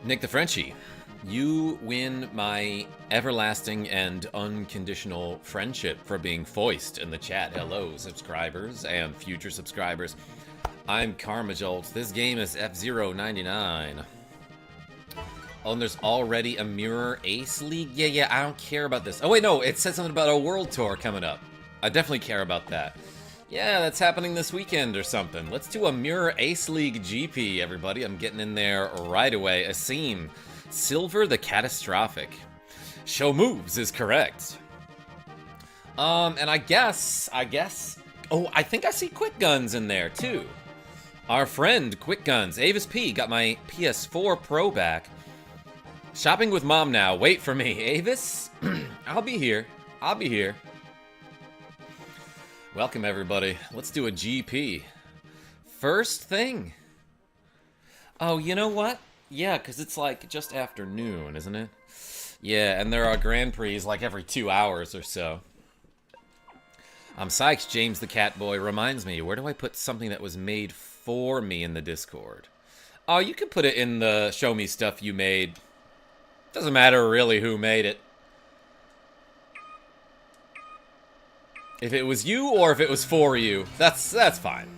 Nick the Frenchie, you win my everlasting and unconditional friendship for being foist in the chat. Hello, subscribers and future subscribers. I'm KarmaJolt. This game is F099. Oh, and there's already a Mirror Ace League? Yeah, I don't care about this. Oh, wait, no, it said something about a World Tour coming up. I definitely care about that. Yeah, that's happening this weekend or something. Let's do a Mirror Ace League GP, everybody. I'm getting in there right away. Asim, Silver the Catastrophic. Show moves is correct. And I guess... Oh, I think I see Quick Guns in there, too. Our friend, Quick Guns. Avis P got my PS4 Pro back. Shopping with mom now. Wait for me. Avis, I'll be here. I'll be here. Welcome, everybody. Let's do a GP. First thing. Oh, you know what? Yeah, because it's like just after noon, isn't it? Yeah, and there are Grand Prix like every 2 hours or so. I'm psyched. James the Catboy reminds me, where do I put something that was made for me in the Discord? Oh, you can put it in the show me stuff you made. Doesn't matter really who made it. If it was you or if it was for you, that's fine.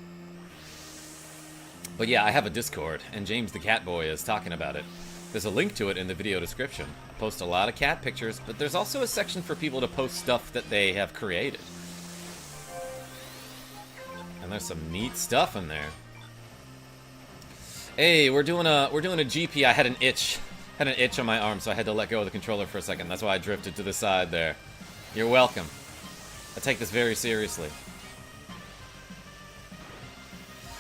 But yeah, I have a Discord, and James the Catboy is talking about it. There's a link to it in the video description. I post a lot of cat pictures, but there's also a section for people to post stuff that they have created. And there's some neat stuff in there. Hey, we're doing a GP. I had an itch on my arm, so I had to let go of the controller for a second. That's why I drifted to the side there. You're welcome. I take this very seriously.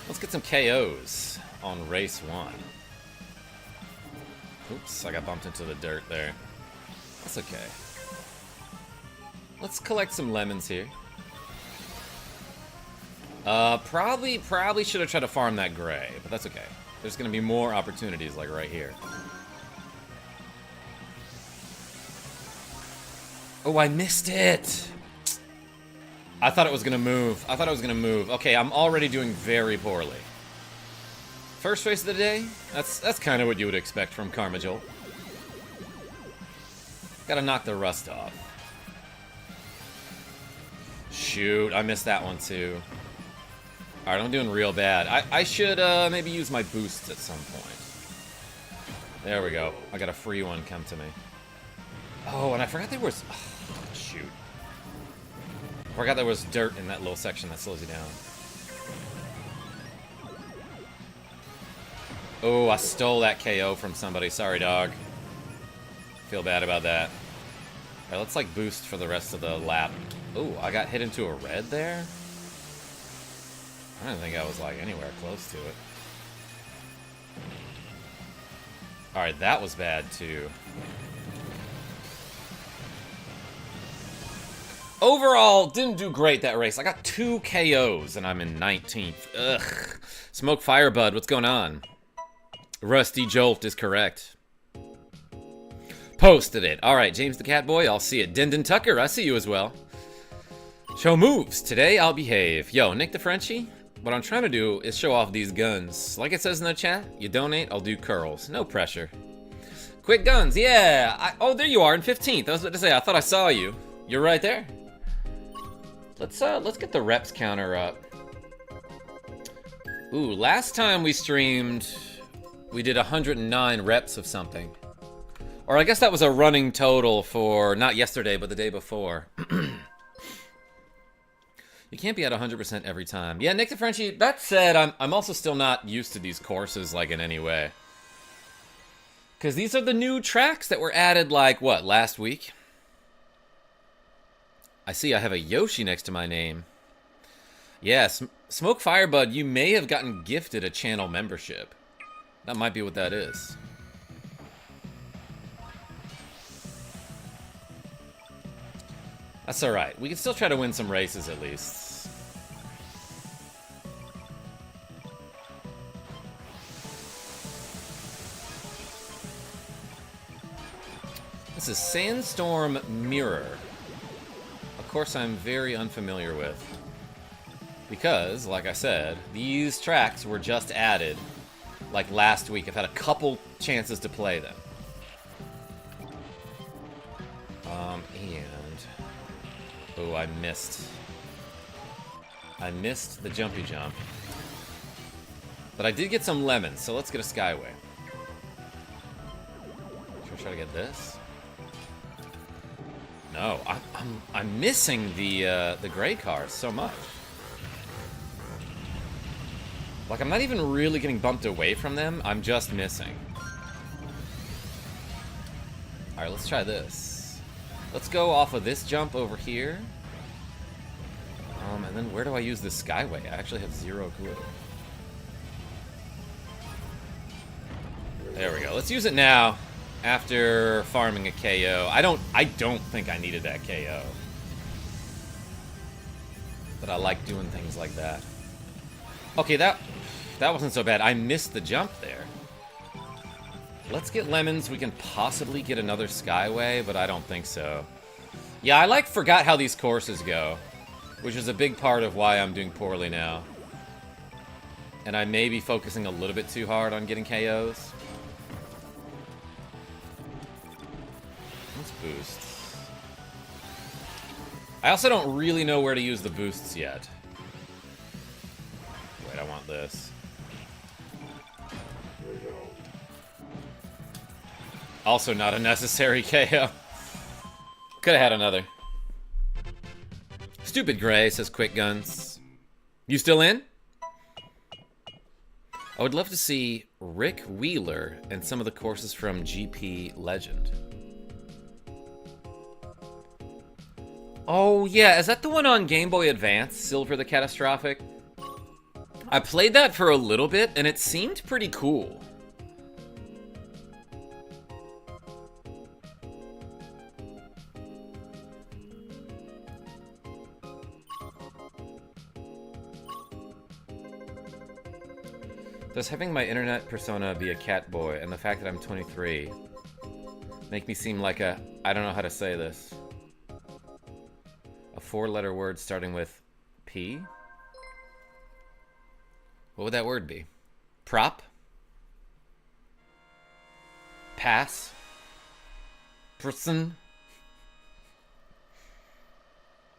Let's get some KOs on race 1. Oops, I got bumped into the dirt there. That's okay. Let's collect some lemons here. Probably should have tried to farm that gray, but that's okay. There's gonna be more opportunities like right here. Oh, I missed it! I thought it was gonna move. Okay, I'm already doing very poorly. First race of the day? That's kind of what you would expect from KarmaJolt. Gotta knock the rust off. Shoot, I missed that one too. Alright, I'm doing real bad. I should maybe use my boosts at some point. There we go. I got a free one come to me. Oh, and I forgot there was... Oh, shoot. I forgot there was dirt in that little section that slows you down. Oh, I stole that KO from somebody. Sorry, dog. Feel bad about that. Alright, let's like boost for the rest of the lap. Oh, I got hit into a red there? I don't think I was like anywhere close to it. Alright, that was bad too. Overall, didn't do great that race. I got 2 KOs and I'm in 19th. Ugh. Smoke Firebud, what's going on? Rusty Jolt is correct. Posted it. Alright, James the Catboy, I'll see it. Dindon Tucker, I see you as well. Show moves. Today I'll behave. Yo, Nick the Frenchie, what I'm trying to do is show off these guns. Like it says in the chat, you donate, I'll do curls. No pressure. Quick Guns, yeah. Oh, there you are in 15th. I was about to say, I thought I saw you. You're right there. Let's get the reps counter up. Ooh, last time we streamed, we did 109 reps of something. Or I guess that was a running total for, not yesterday, but the day before. You can't be at 100% every time. Yeah, Nick the Frenchie, that said, I'm also still not used to these courses, like, in any way. Because these are the new tracks that were added, like, what, last week? I see I have a Yoshi next to my name. Yes, Smoke Firebud, you may have gotten gifted a channel membership. That might be what that is. That's alright. We can still try to win some races at least. This is Sandstorm Mirror. Of course, I'm very unfamiliar with. Because, like I said, these tracks were just added like last week. I've had a couple chances to play them. Oh, I missed. I missed the jumpy jump. But I did get some lemons, so let's get a skyway. Should we try to get this? No, I'm missing the gray cars so much. Like, I'm not even really getting bumped away from them. I'm just missing. Alright, let's try this. Let's go off of this jump over here. And then where do I use this skyway? I actually have zero clue. There we go. Let's use it now. After farming a KO. I don't think I needed that KO. But I like doing things like that. Okay, that wasn't so bad. I missed the jump there. Let's get lemons. We can possibly get another skyway, but I don't think so. Yeah, I forgot how these courses go, which is a big part of why I'm doing poorly now. And I may be focusing a little bit too hard on getting KOs. Let's boost. I also don't really know where to use the boosts yet. Wait, I want this. Also not a necessary KO. Could have had another. Stupid Gray, says Quick Guns. You still in? I would love to see Rick Wheeler and some of the courses from GP Legend. Oh, yeah. Is that the one on Game Boy Advance, Silver the Catastrophic? I played that for a little bit, and it seemed pretty cool. Does having my internet persona be a cat boy and the fact that I'm 23 make me seem like a... I don't know how to say this. A 4-letter word starting with P? What would that word be? Prop? Pass? Person?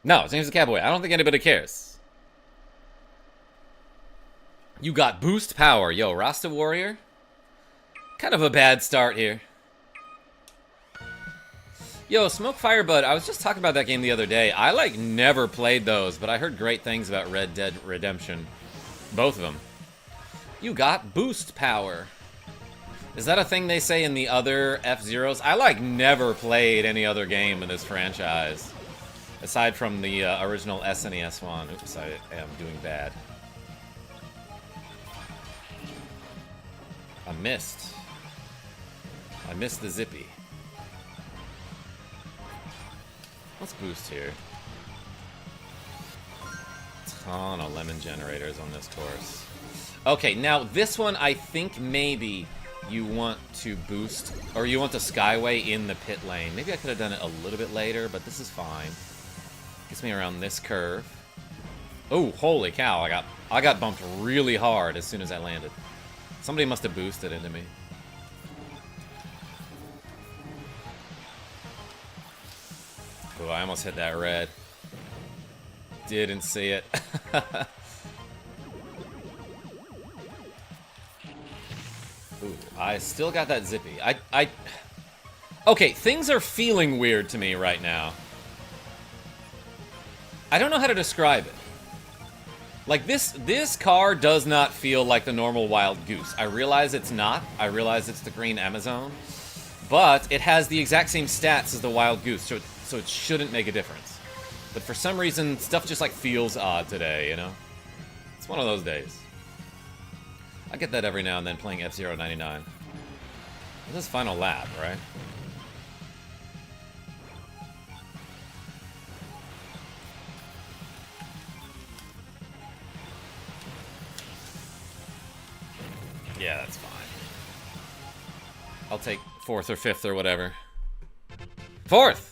No, his name's a cat boy. I don't think anybody cares. You got boost power. Yo, Rasta Warrior. Kind of a bad start here. Yo, Smoke Firebud, I was just talking about that game the other day. I, never played those, but I heard great things about Red Dead Redemption. Both of them. You got boost power. Is that a thing they say in the other F-Zeros? I, never played any other game in this franchise. Aside from the original SNES one. Oops, I am doing bad. I missed. I missed the zippy. Let's boost here. Ton of lemon generators on this course. Okay, now this one I think maybe you want to boost, or you want the skyway in the pit lane. Maybe I could have done it a little bit later, but this is fine. Gets me around this curve. Oh, holy cow, I got bumped really hard as soon as I landed. Somebody must have boosted into me. Oh, I almost hit that red. Didn't see it. Ooh, I still got that zippy. Okay, things are feeling weird to me right now. I don't know how to describe it. Like, this car does not feel like the normal Wild Goose. I realize it's not. I realize it's the green Amazon. But it has the exact same stats as the Wild Goose, so it shouldn't make a difference. But for some reason, stuff just, feels odd today, you know? It's one of those days. I get that every now and then playing F-Zero 99. This is final lap, right? Yeah, that's fine. I'll take 4th or 5th or whatever. 4th!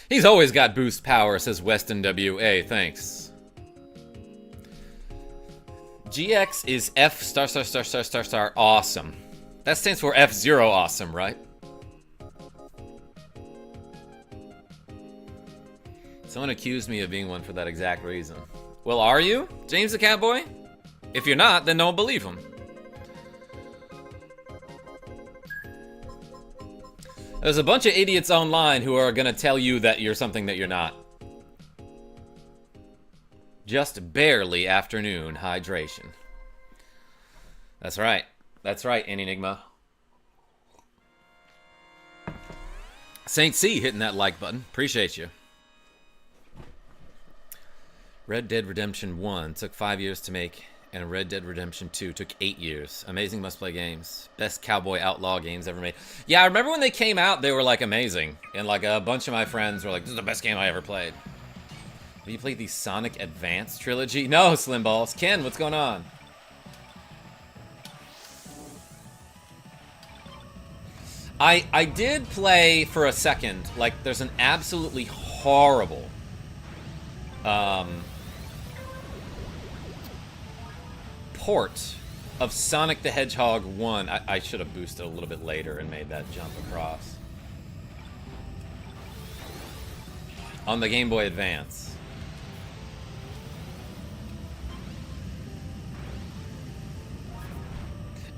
He's always got boost power, says Weston WA. Thanks. GX is F star star star star star star awesome. That stands for F-Zero awesome, right? Someone accused me of being one for that exact reason. Well, are you, James the Catboy? If you're not, then don't believe him. There's a bunch of idiots online who are gonna tell you that you're something that you're not. Just barely afternoon hydration. That's right. That's right, Enigma. Saint C hitting that like button. Appreciate you. Red Dead Redemption 1 took 5 years to make, and Red Dead Redemption 2 took 8 years. Amazing must-play games. Best cowboy outlaw games ever made. Yeah, I remember when they came out, they were, like, amazing. And, like, a bunch of my friends were like, this is the best game I ever played. Have you played the Sonic Advance trilogy? No, Slim Balls. Ken, what's going on? I did play for a second. Like, there's an absolutely horrible... port of Sonic the Hedgehog 1. I should have boosted a little bit later and made that jump across. On the Game Boy Advance.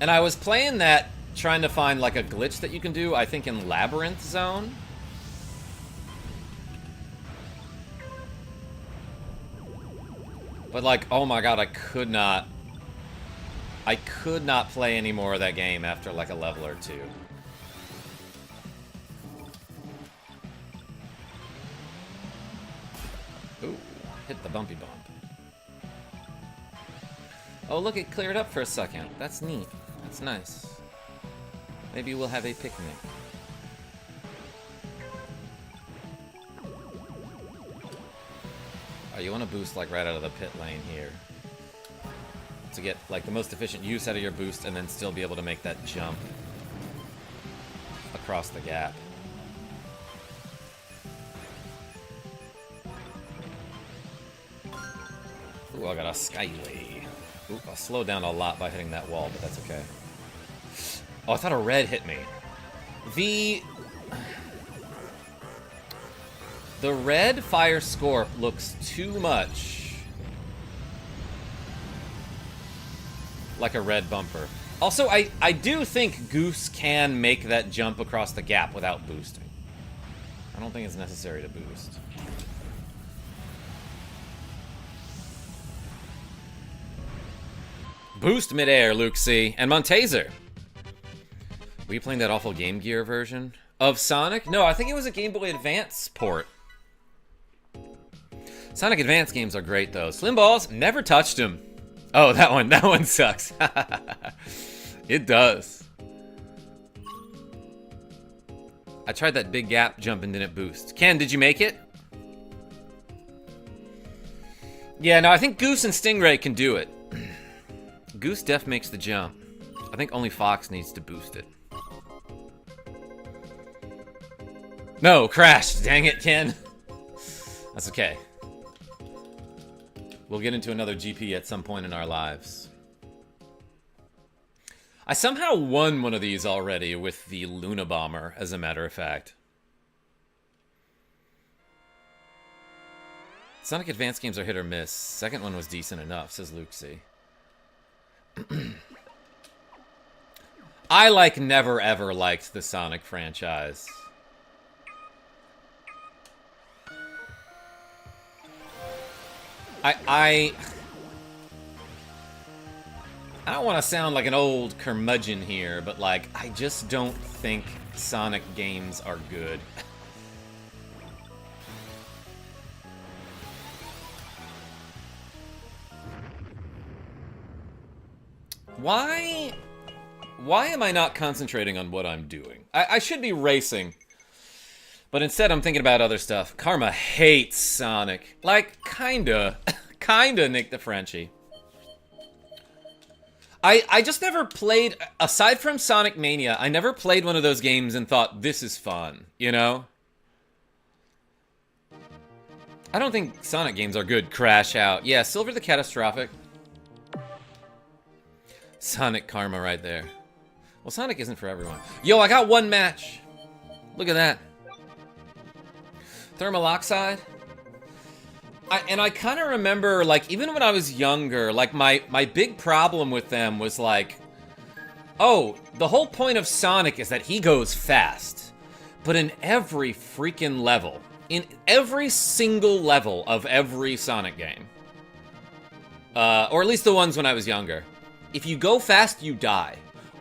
And I was playing that, trying to find like a glitch that you can do, I think in Labyrinth Zone. But like, oh my god, I could not play any more of that game after like a level or two. Ooh, hit the bumpy bump. Oh look, it cleared up for a second. That's neat. That's nice. Maybe we'll have a picnic. Oh, you want to boost like right out of the pit lane here. To get like the most efficient use out of your boost and then still be able to make that jump across the gap. Ooh, I got a Skyway. Ooh, I slowed down a lot by hitting that wall, but that's okay. Oh, I thought a red hit me. The red Fire Scorp looks too much like a red bumper. Also, I do think Goose can make that jump across the gap without boosting. I don't think it's necessary to boost. Boost midair, Luke C. And Montaser. Were you playing that awful Game Gear version of Sonic? No, I think it was a Game Boy Advance port. Sonic Advance games are great, though. Slim Balls, never touched them. Oh, that one sucks. It does. I tried that big gap jump and didn't boost. Ken, did you make it? Yeah, no, I think Goose and Stingray can do it. Goose def makes the jump. I think only Fox needs to boost it. No, crashed. Dang it, Ken. That's okay. We'll get into another GP at some point in our lives. I somehow won one of these already with the Luna Bomber, as a matter of fact. Sonic Advance games are hit or miss. Second one was decent enough, says Luke C. I, like, never ever liked the Sonic franchise. I don't want to sound like an old curmudgeon here, but, like, I just don't think Sonic games are good. Why am I not concentrating on what I'm doing? I should be racing, but instead I'm thinking about other stuff. Karma hates Sonic. Like, kinda Nick the Frenchie. I just never played, aside from Sonic Mania, I never played one of those games and thought, this is fun, you know? I don't think Sonic games are good. Crash Out. Yeah, Silver the Catastrophic. Sonic karma right there. Well, Sonic isn't for everyone. Yo, I got one match. Look at that. Thermal oxide. I kind of remember, like, even when I was younger, like, my big problem with them was, like, oh, the whole point of Sonic is that he goes fast. But in every freaking level, in every single level of every Sonic game, or at least the ones when I was younger, if you go fast, you die.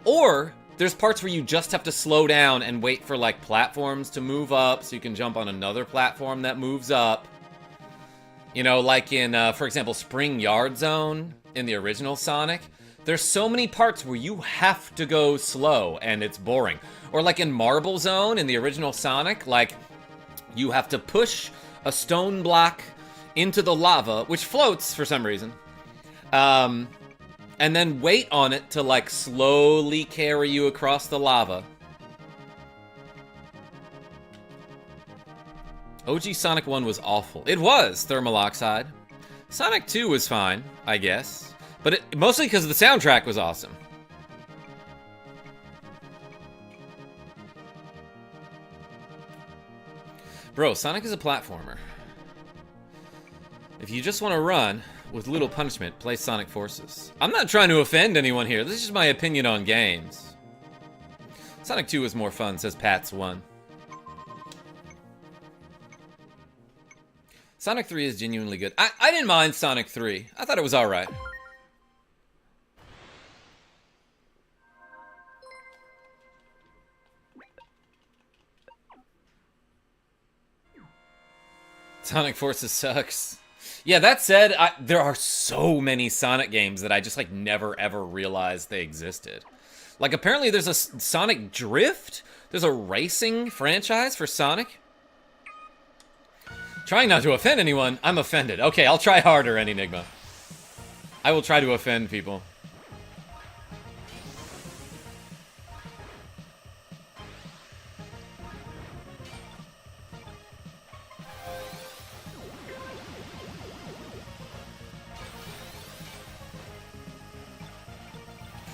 Or there's parts where you just have to slow down and wait for, like, platforms to move up so you can jump on another platform that moves up. You know, like in, for example, Spring Yard Zone in the original Sonic. There's so many parts where you have to go slow and it's boring. Or like in Marble Zone in the original Sonic, like, you have to push a stone block into the lava, which floats for some reason. And then wait on it to, like, slowly carry you across the lava. OG Sonic 1 was awful. It was thermal oxide. Sonic 2 was fine, I guess. But mostly because the soundtrack was awesome. Bro, Sonic is a platformer. If you just want to run with little punishment, play Sonic Forces. I'm not trying to offend anyone here. This is just my opinion on games. Sonic 2 was more fun, says Pats1. Sonic 3 is genuinely good. I didn't mind Sonic 3. I thought it was alright. Sonic Forces sucks. Yeah, that said, there are so many Sonic games that I just, like, never ever realized they existed. Like, apparently there's a Sonic Drift? There's a racing franchise for Sonic? Trying not to offend anyone, I'm offended. Okay, I'll try harder, Enigma. I will try to offend people.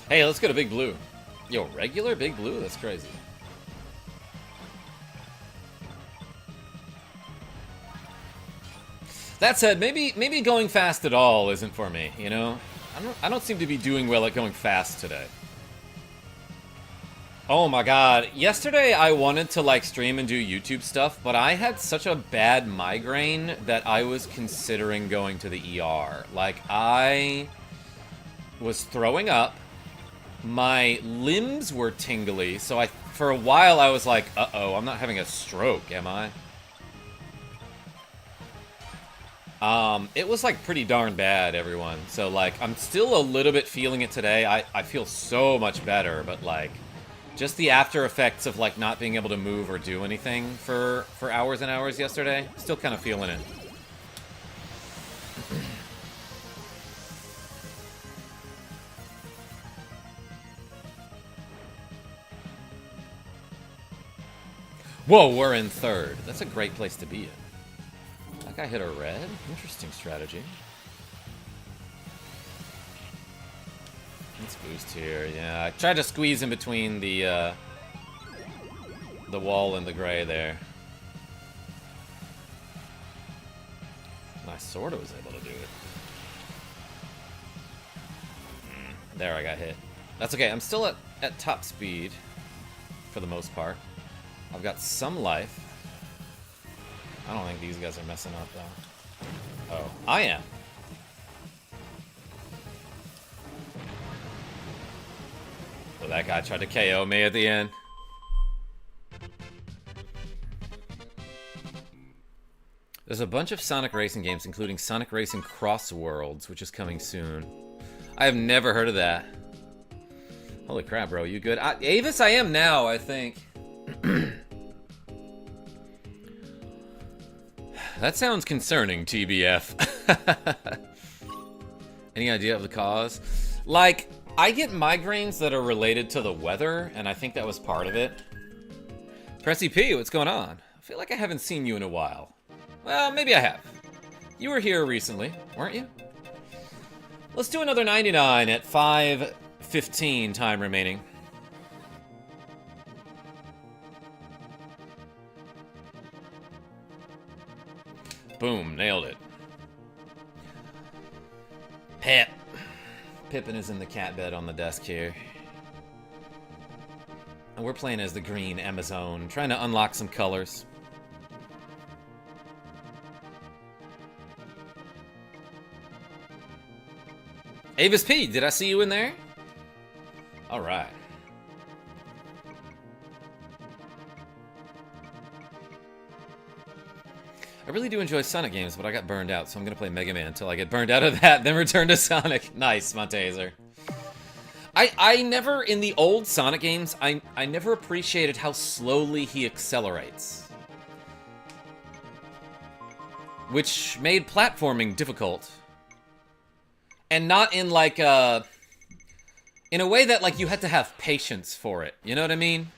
Hey, let's go to Big Blue. Yo, regular Big Blue? That's crazy. That said, maybe going fast at all isn't for me, you know? I don't seem to be doing well at going fast today. Oh my god. Yesterday I wanted to, like, stream and do YouTube stuff, but I had such a bad migraine that I was considering going to the ER. Like, I was throwing up. My limbs were tingly, so for a while I was like, uh-oh, I'm not having a stroke, am I? It was, like, pretty darn bad, everyone. So, like, I'm still a little bit feeling it today. I feel so much better, but, like, just the after effects of, like, not being able to move or do anything for hours and hours yesterday, still kind of feeling it. Whoa, we're in third. That's a great place to be in. That guy hit a red? Interesting strategy. Let's boost here. Yeah, I tried to squeeze in between the wall and the gray there. I sort of was able to do it. There, I got hit. That's okay. I'm still at top speed for the most part. I've got some life. I don't think these guys are messing up, though. Oh, I am. So that guy tried to KO me at the end. There's a bunch of Sonic racing games, including Sonic Racing Cross Worlds, which is coming soon. I have never heard of that. Holy crap, bro. You good? Avis, I am now, I think. That sounds concerning, TBF. Any idea of the cause? Like, I get migraines that are related to the weather, and I think that was part of it. Pressy P, what's going on? I feel like I haven't seen you in a while. Well, maybe I have. You were here recently, weren't you? Let's do another 99 at 15 time remaining. Boom, nailed it. Pip. Pippin is in the cat bed on the desk here. And we're playing as the green Amazon, trying to unlock some colors. Avis P, did I see you in there? All right. I really do enjoy Sonic games, but I got burned out, so I'm gonna play Mega Man until I get burned out of that, then return to Sonic. Nice, Montaser. I never, in the old Sonic games, I never appreciated how slowly he accelerates. Which made platforming difficult. And not in like a... in a way that like you had to have patience for it, you know what I mean?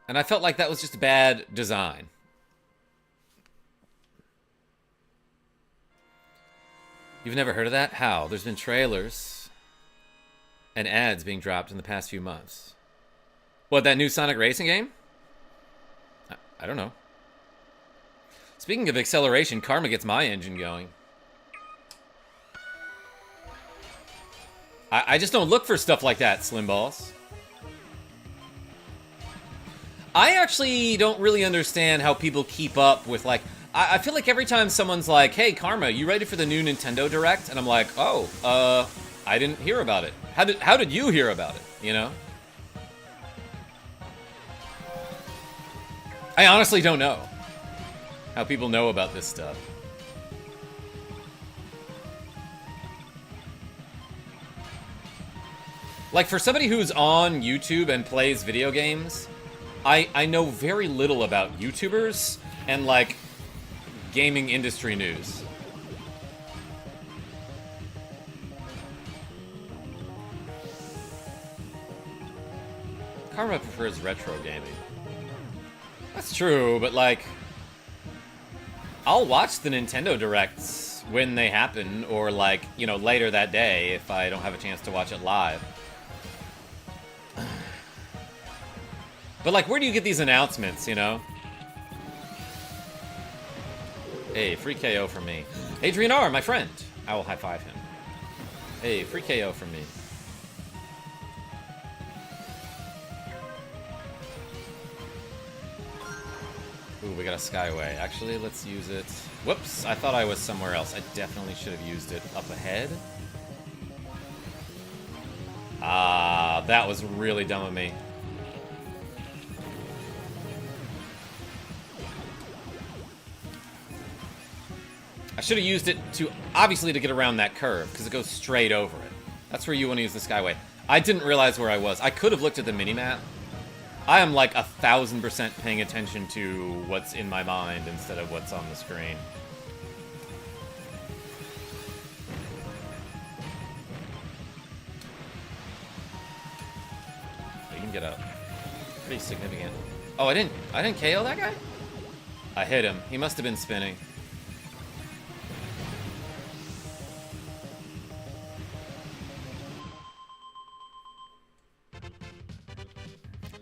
And I felt like that was just bad design. You've never heard of that? How? There's been trailers and ads being dropped in the past few months. What, that new Sonic racing game? I don't know. Speaking of acceleration, Karma gets my engine going. I just don't look for stuff like that, Slim Balls. I actually don't really understand how people keep up with, like... I feel like every time someone's like, hey, Karma, you ready for the new Nintendo Direct? And I'm like, oh, I didn't hear about it. How did you hear about it, you know? I honestly don't know how people know about this stuff. Like, for somebody who's on YouTube and plays video games, I know very little about YouTubers and, like, gaming industry news. Karma prefers retro gaming. That's true, but, like, I'll watch the Nintendo Directs when they happen, or, like, you know, later that day if I don't have a chance to watch it live. But, like, where do you get these announcements, you know? Hey, free KO from me. Adrian R, my friend. I will high-five him. Hey, free KO from me. Ooh, we got a Skyway. Actually, let's use it. Whoops, I thought I was somewhere else. I definitely should have used it up ahead. Ah, that was really dumb of me. I should have used it to, obviously, to get around that curve, because it goes straight over it. That's where you want to use the Skyway. I didn't realize where I was. I could have looked at the minimap. I am like 1,000% paying attention to what's in my mind instead of what's on the screen. You can get up. Pretty significant. Oh, I didn't KO that guy? I hit him. He must have been spinning.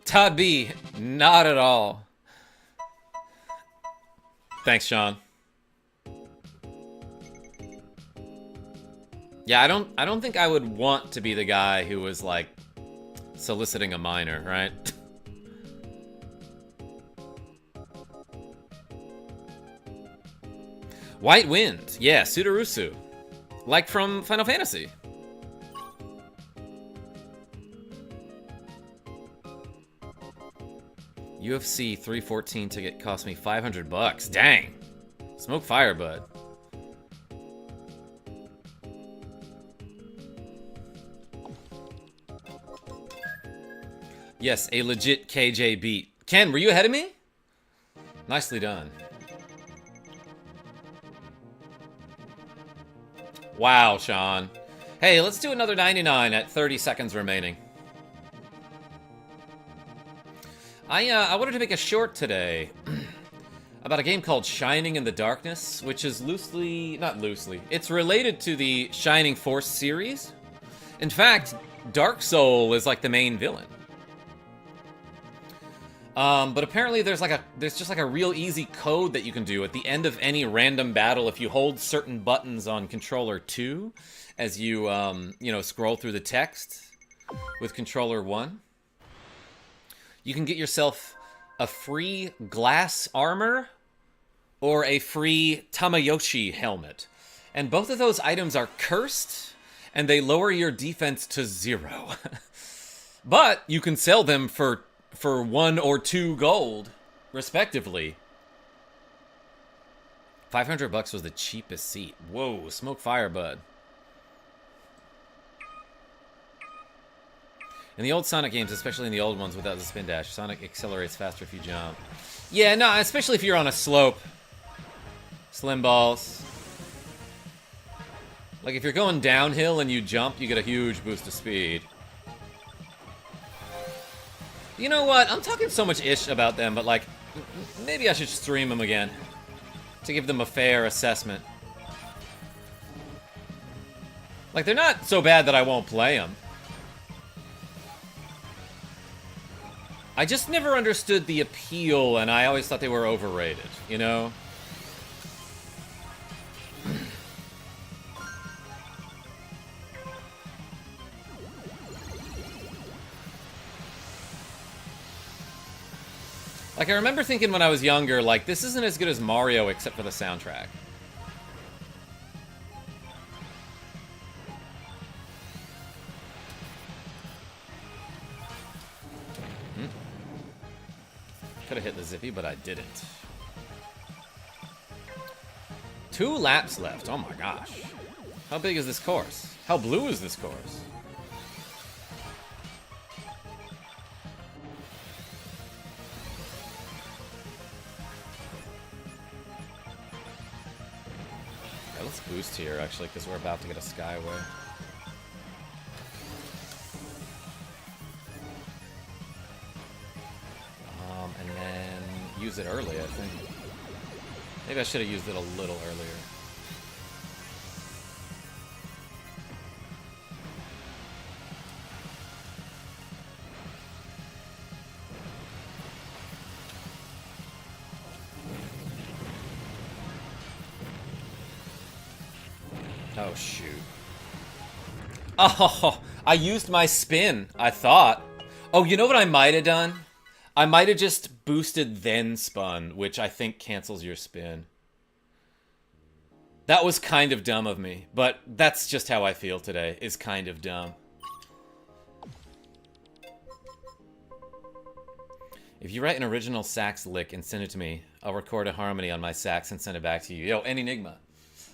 Todd B, not at all. Thanks, Sean. Yeah, I don't think I would want to be the guy who was like soliciting a minor, right? White Wind, yeah, Sudarusu, like from Final Fantasy. UFC 314 ticket cost me $500. Dang. Smoke fire, bud. Yes, a legit KJ beat. Ken, were you ahead of me? Nicely done. Wow, Sean. Hey, let's do another 99 at 30 seconds remaining. I wanted to make a short today about a game called Shining in the Darkness, which is not loosely, it's related to the Shining Force series. In fact, Dark Soul is like the main villain. But apparently there's just like a real easy code that you can do at the end of any random battle if you hold certain buttons on controller 2 as you, you know, scroll through the text with controller 1. You can get yourself a free glass armor or a free Tamayoshi helmet. And both of those items are cursed, and they lower your defense to 0. But you can sell them for 1 or 2 gold, respectively. $500 was the cheapest seat. Whoa, smoke fire, bud. In the old Sonic games, especially in the old ones without the spin dash, Sonic accelerates faster if you jump. Yeah, no, especially if you're on a slope. Slim balls. Like, if you're going downhill and you jump, you get a huge boost of speed. You know what? I'm talking so much ish about them, but, like, maybe I should stream them again to give them a fair assessment. Like, they're not so bad that I won't play them. I just never understood the appeal, and I always thought they were overrated, you know? Like, I remember thinking when I was younger, like, this isn't as good as Mario except for the soundtrack. Could have hit the zippy, but I didn't. 2 laps left. Oh my gosh. How big is this course? How blue is this course? Yeah, let's boost here, actually, because we're about to get a Skyway. And then use it early, I think. Maybe I should have used it a little earlier. Oh, shoot. Oh, I used my spin, I thought. Oh, you know what I might have done? I might have just boosted then spun, which I think cancels your spin. That was kind of dumb of me, but that's just how I feel today, is kind of dumb. If you write an original sax lick and send it to me, I'll record a harmony on my sax and send it back to you. Yo, Enigma.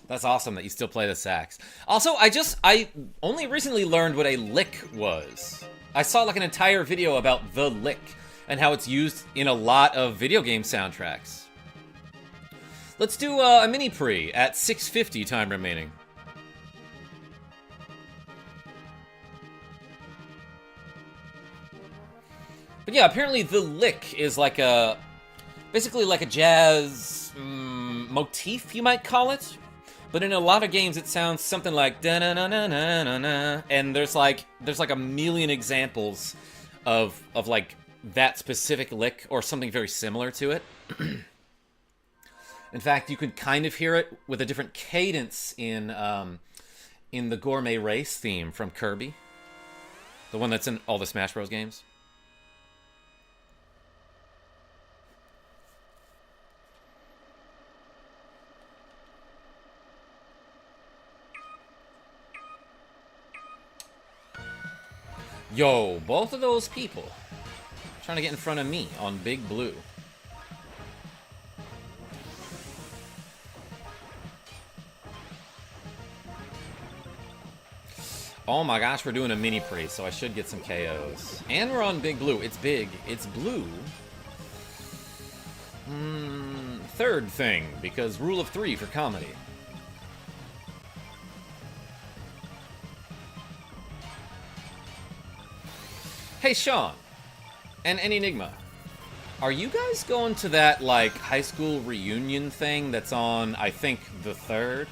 That's awesome that you still play the sax. Also, I only recently learned what a lick was. I saw like an entire video about the lick and how it's used in a lot of video game soundtracks. Let's do a mini pre at 6:50 time remaining. But yeah, apparently the lick is like a, basically like a jazz motif, you might call it. But in a lot of games, it sounds something like da-na-na-na-na-na-na, and there's like a million examples of like that specific lick or something very similar to it. In fact, you can kind of hear it with a different cadence in the Gourmet Race theme from Kirby, the one that's in all the Smash Bros. Games. Yo, both of those people trying to get in front of me on Big Blue. Oh my gosh, we're doing a mini pre, so I should get some KOs. And we're on Big Blue. It's big. It's blue. Third thing, because rule of 3 for comedy. Hey, Sean, and Enigma, are you guys going to that, like, high school reunion thing that's on, I think, the 3rd?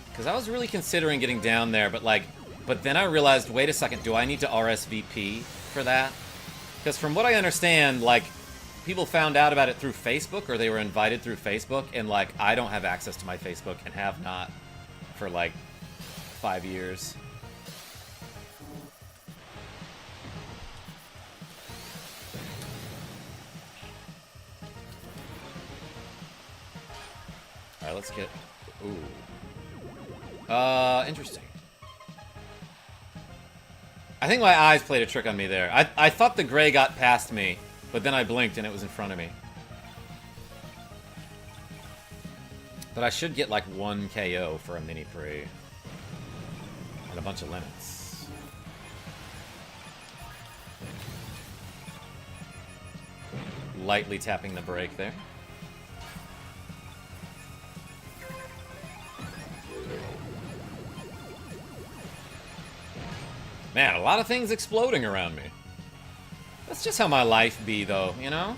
Because I was really considering getting down there, but, like, But then I realized, wait a second, do I need to RSVP for that? Because from what I understand, like, people found out about it through Facebook, or they were invited through Facebook, and, like, I don't have access to my Facebook and have not for, like, 5 years. Alright, let's get... Ooh. Interesting. I think my eyes played a trick on me there. I thought the gray got past me, but then I blinked and it was in front of me. But I should get like 1 KO for a mini pre. And a bunch of limits. Lightly tapping the brake there. Man, a lot of things exploding around me. That's just how my life be, though, you know?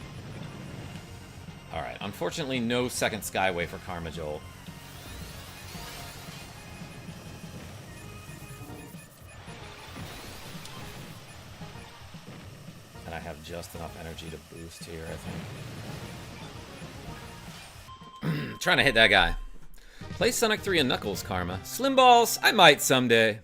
Alright, unfortunately, no second Skyway for KarmaJolt. And I have just enough energy to boost here, I think. Trying to hit that guy. Play Sonic 3 and Knuckles, Karma. Slim balls, I might someday.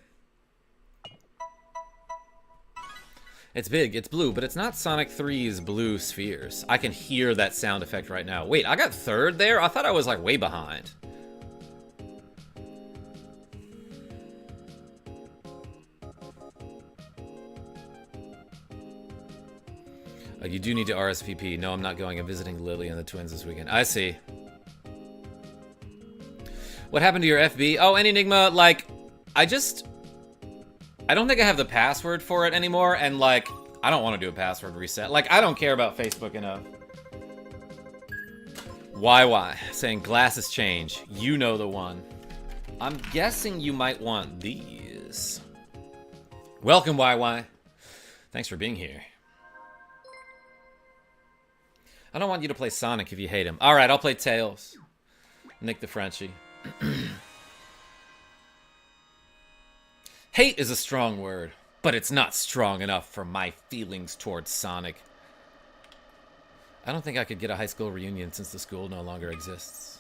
It's big, it's blue, but it's not Sonic 3's blue spheres. I can hear that sound effect right now. Wait, I got third there? I thought I was, like, way behind. You do need to RSVP. No, I'm not going. I'm visiting Lily and the twins this weekend. I see. What happened to your FB? Oh, Enigma, like, I don't think I have the password for it anymore, and, like, I don't want to do a password reset. Like, I don't care about Facebook enough. YY, saying glasses change. You know the one. I'm guessing you might want these. Welcome, YY. Thanks for being here. I don't want you to play Sonic if you hate him. Alright, I'll play Tails. Nick the Frenchie. Hate is a strong word, but it's not strong enough for my feelings towards Sonic. I don't think I could get a high school reunion since the school no longer exists.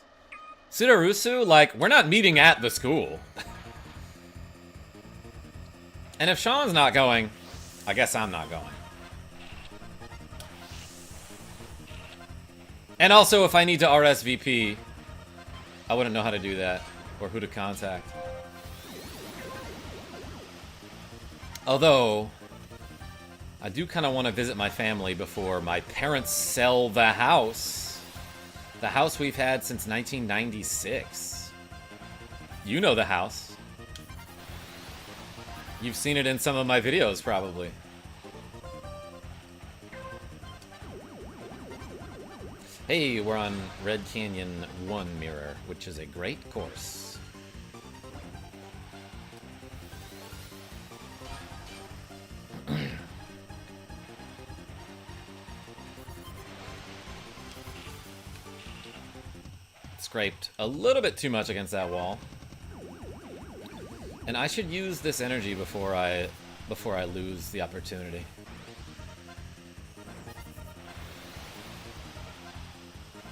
Sudarusu, like, we're not meeting at the school. And if Sean's not going, I guess I'm not going. And also, if I need to RSVP, I wouldn't know how to do that, or who to contact. Although, I do kind of want to visit my family before my parents sell the house. The house we've had since 1996. You know the house. You've seen it in some of my videos, probably. Hey, we're on Red Canyon 1 Mirror, which is a great course. Scraped a little bit too much against that wall. And I should use this energy before I lose the opportunity.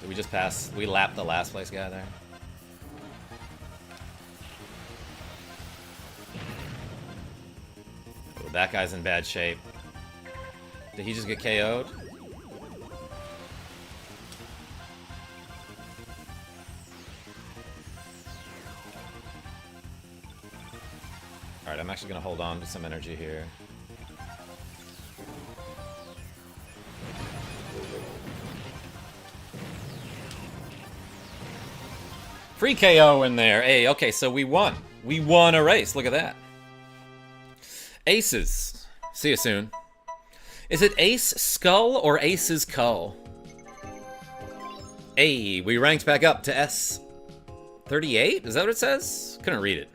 Did we just pass? We lapped the last place guy there. Oh, that guy's in bad shape. Did he just get KO'd? Alright, I'm actually gonna hold on to some energy here. Free KO in there. Hey, okay, so we won. We won a race. Look at that. Aces. See you soon. Is it Ace Skull or Ace's Cull? Hey, we ranked back up to S38? Is that what it says? Couldn't read it.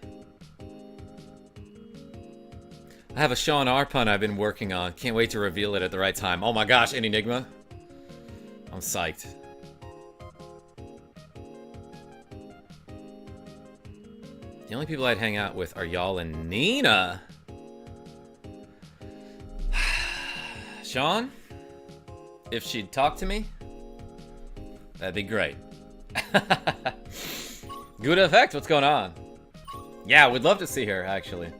I have a Sean R pun I've been working on. Can't wait to reveal it at the right time. Oh my gosh, Enigma. I'm psyched. The only people I'd hang out with are y'all and Nina. Sean, if she'd talk to me, that'd be great. Good effect, what's going on? Yeah, we'd love to see her, actually.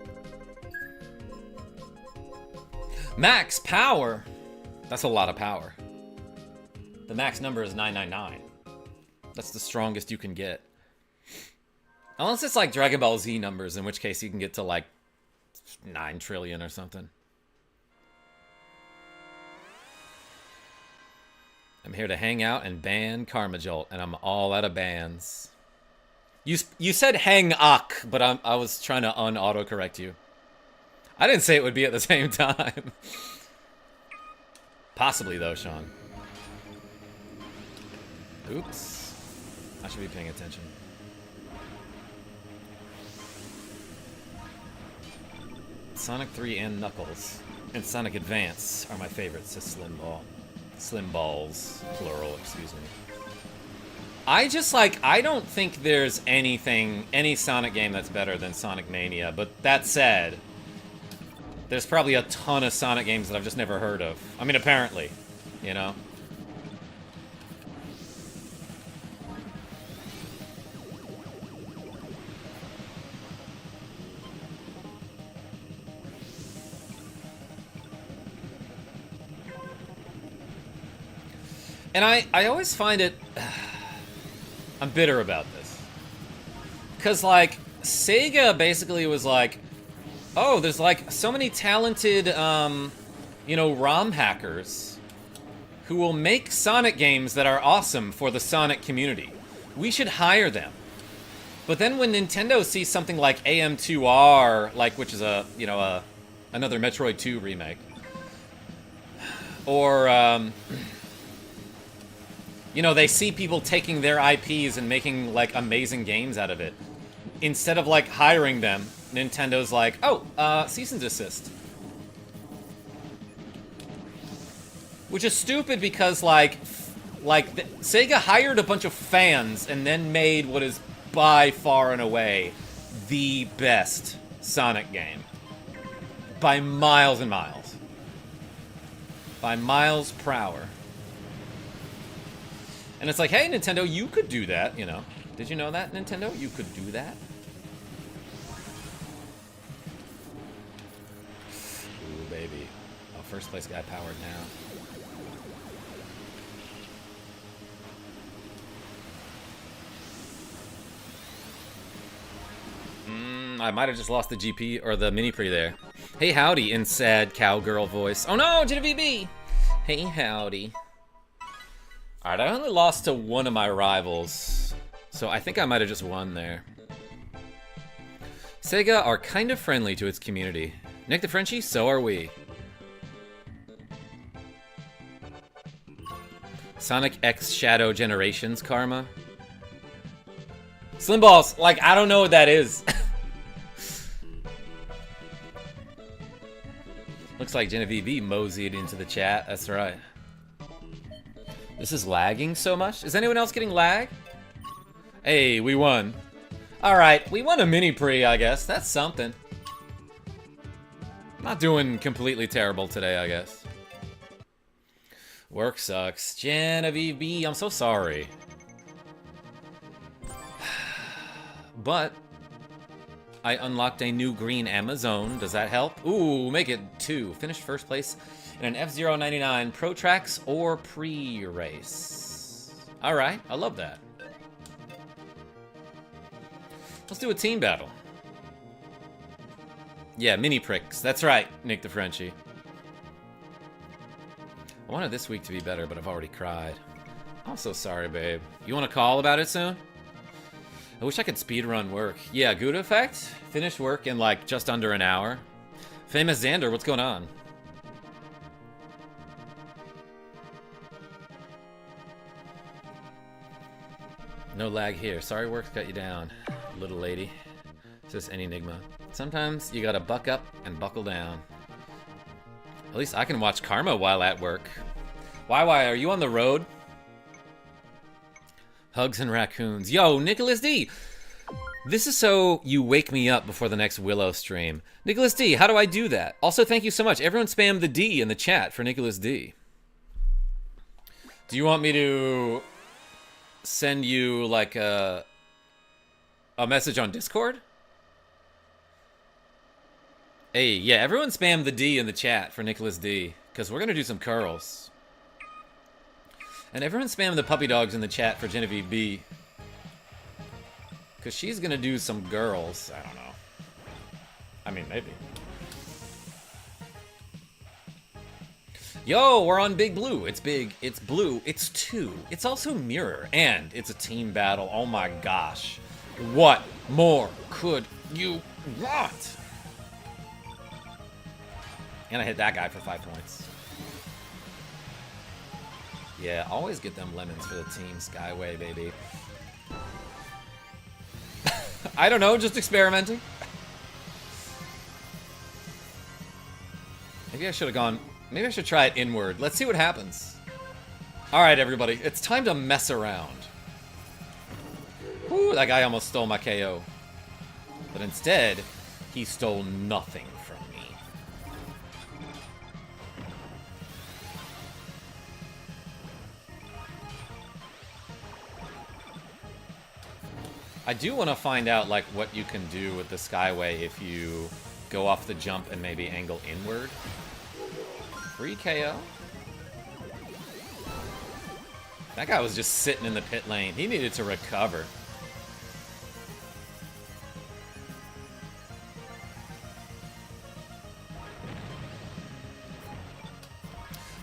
Max power. That's a lot of power. The max number is 999. That's the strongest you can get. Unless it's like Dragon Ball Z numbers, in which case you can get to like 9 trillion or something. I'm here to hang out and ban KarmaJolt, and I'm all out of bans. You said hang uck, but I was trying to un-autocorrect you. I didn't say it would be at the same time. Possibly though, Sean. Oops. I should be paying attention. Sonic 3 and Knuckles and Sonic Advance are my favorites, says Slim Ball. Slim Balls, plural, excuse me. I don't think there's any Sonic game that's better than Sonic Mania, but that said, there's probably a ton of Sonic games that I've just never heard of. I mean, apparently, you know? And I always find it... I'm bitter about this. Because, like, Sega basically was like, oh, there's, like, so many talented, you know, ROM hackers who will make Sonic games that are awesome for the Sonic community. We should hire them. But then when Nintendo sees something like AM2R, like, which is a, you know, another Metroid 2 remake, or, you know, they see people taking their IPs and making, like, amazing games out of it. Instead of, like, hiring them, Nintendo's like, oh, cease and desist. Which is stupid because, Sega hired a bunch of fans and then made what is by far and away the best Sonic game. By miles and miles. By miles per hour. And it's like, hey, Nintendo, you could do that, you know. Did you know that, Nintendo? You could do that. Ooh, baby. Oh, first place guy powered now. I might have just lost the GP or the mini pre there. Hey, howdy, in sad cowgirl voice. Oh no, Genevieve! Hey, howdy. Alright, I only lost to one of my rivals, so I think I might have just won there. Sega are kind of friendly to its community. Nick the Frenchie, so are we. Sonic X Shadow Generations, Karma. Slim Balls, like, I don't know what that is. Looks like Genevieve moseyed into the chat, that's right. This is lagging so much? Is anyone else getting lag? Hey, we won. Alright, we won a mini pre, I guess. That's something. Not doing completely terrible today, I guess. Work sucks. Genevieve B, I'm so sorry. But I unlocked a new green Amazon. Does that help? Ooh, make it 2. Finished first place in an F-Zero 99 Pro Tracks or pre-race. Alright, I love that. Let's do a team battle. Yeah, mini pricks. That's right, Nick the Frenchie. I wanted this week to be better, but I've already cried. I'm so sorry, babe. You want to call about it soon? I wish I could speedrun work. Yeah, good effect. Finished work in like just under an hour. Famous Xander, what's going on? No lag here. Sorry work's got you down, little lady. Says any Enigma. Sometimes you gotta buck up and buckle down. At least I can watch Karma while at work. Why, are you on the road? Hugs and raccoons. Yo, Nicholas D! This is so you wake me up before the next Willow stream. Nicholas D, how do I do that? Also, thank you so much. Everyone spam the D in the chat for Nicholas D. Do you want me to send you, like, a message on Discord? Hey, yeah, everyone spam the D in the chat for Nicholas D, because we're going to do some curls. And everyone spam the puppy dogs in the chat for Genevieve B, because she's going to do some girls. I don't know. I mean, maybe. Yo, we're on Big Blue. It's big, it's blue, it's 2. It's also mirror, and it's a team battle. Oh my gosh. What more could you want? And I hit that guy for 5 points. Yeah, always get them lemons for the team Skyway, baby. I don't know, just experimenting. Maybe I should have gone... Maybe I should try it inward. Let's see what happens. Alright, everybody. It's time to mess around. Whew, that guy almost stole my KO. But instead, he stole nothing from me. I do want to find out, like, what you can do with the Skyway if you go off the jump and maybe angle inward. Free KO. That guy was just sitting in the pit lane. He needed to recover.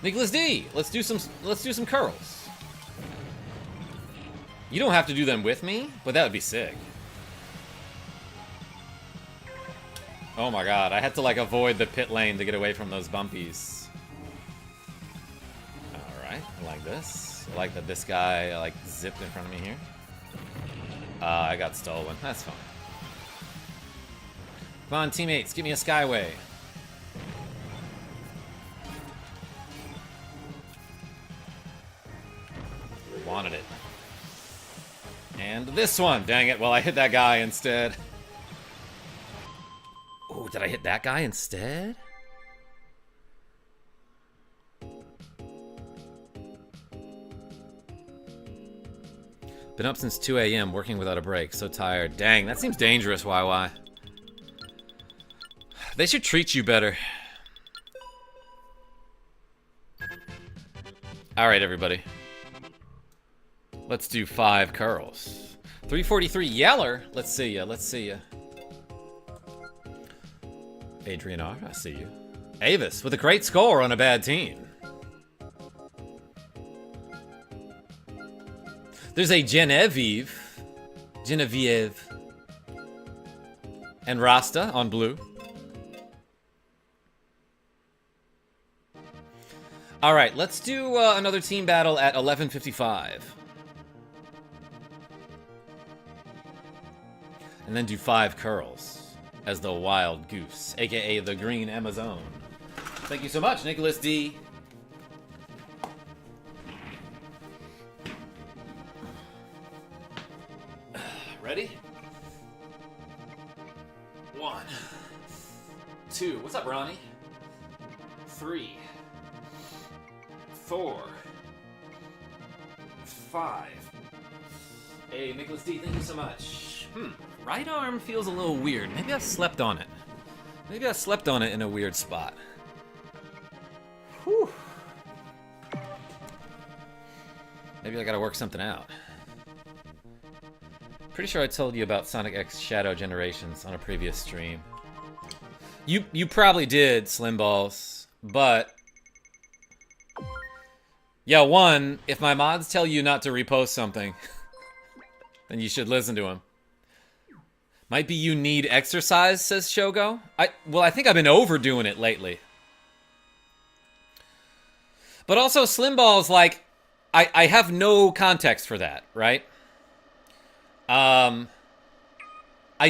Nicholas D, let's do some curls. You don't have to do them with me, but that would be sick. Oh my god, I had to like avoid the pit lane to get away from those bumpies. Alright, I like this. I like that this guy like zipped in front of me here. I got stolen. That's fine. Come on, teammates, give me a Skyway. Wanted it. And this one, dang it. Well, I hit that guy instead. Oh, did I hit that guy instead? Been up since 2 a.m. working without a break. So tired. Dang, that seems dangerous, YY. They should treat you better. Alright, everybody. Let's do 5 curls. 343 Yeller. Let's see ya. Let's see ya. Adrian R. I see you. Avis with a great score on a bad team. There's a Genevieve. And Rasta on blue. Alright, let's do another team battle at 11:55. And then do 5 curls as the wild goose, aka the green Amazon. Thank you so much, Nicholas D. Ready? 1, 2. What's up, Ronnie? 3, 4, 5. Hey, Nicholas D, thank you so much. Right arm feels a little weird. Maybe I slept on it. Maybe I slept on it in a weird spot. Whew. Maybe I gotta work something out. Pretty sure I told you about Sonic X Shadow Generations on a previous stream. You probably did, Slim Balls, but... Yeah, one, if my mods tell you not to repost something, then you should listen to them. Might be you need exercise, says Shogo. Well, I think I've been overdoing it lately. But also, Slim Ball's like, I have no context for that, right? I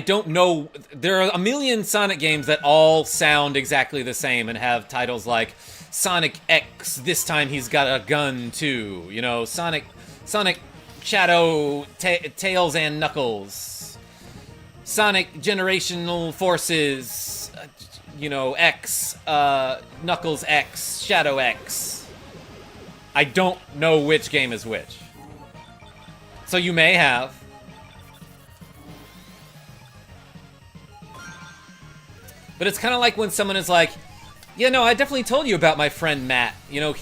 don't know. There are a million Sonic games that all sound exactly the same and have titles like Sonic X, this time he's got a gun too. You know, Sonic Shadow, Tails and Knuckles. Sonic Generational Forces, you know, X, Knuckles X, Shadow X. I don't know which game is which. So you may have. But it's kind of like when someone is like, yeah, no, I definitely told you about my friend Matt. You know,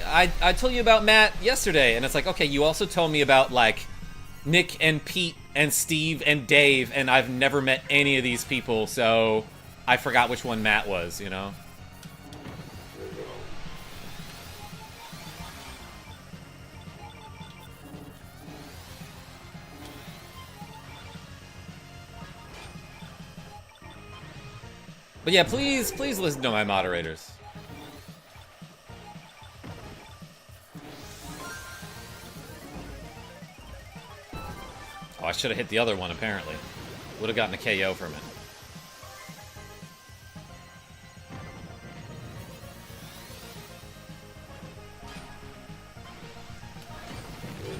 I told you about Matt yesterday. And it's like, okay, you also told me about, like, Nick and Pete and Steve and Dave, and I've never met any of these people, so I forgot which one Matt was, you know? But yeah, please listen to my moderators. Oh, I should have hit the other one, apparently. Would have gotten a KO from it.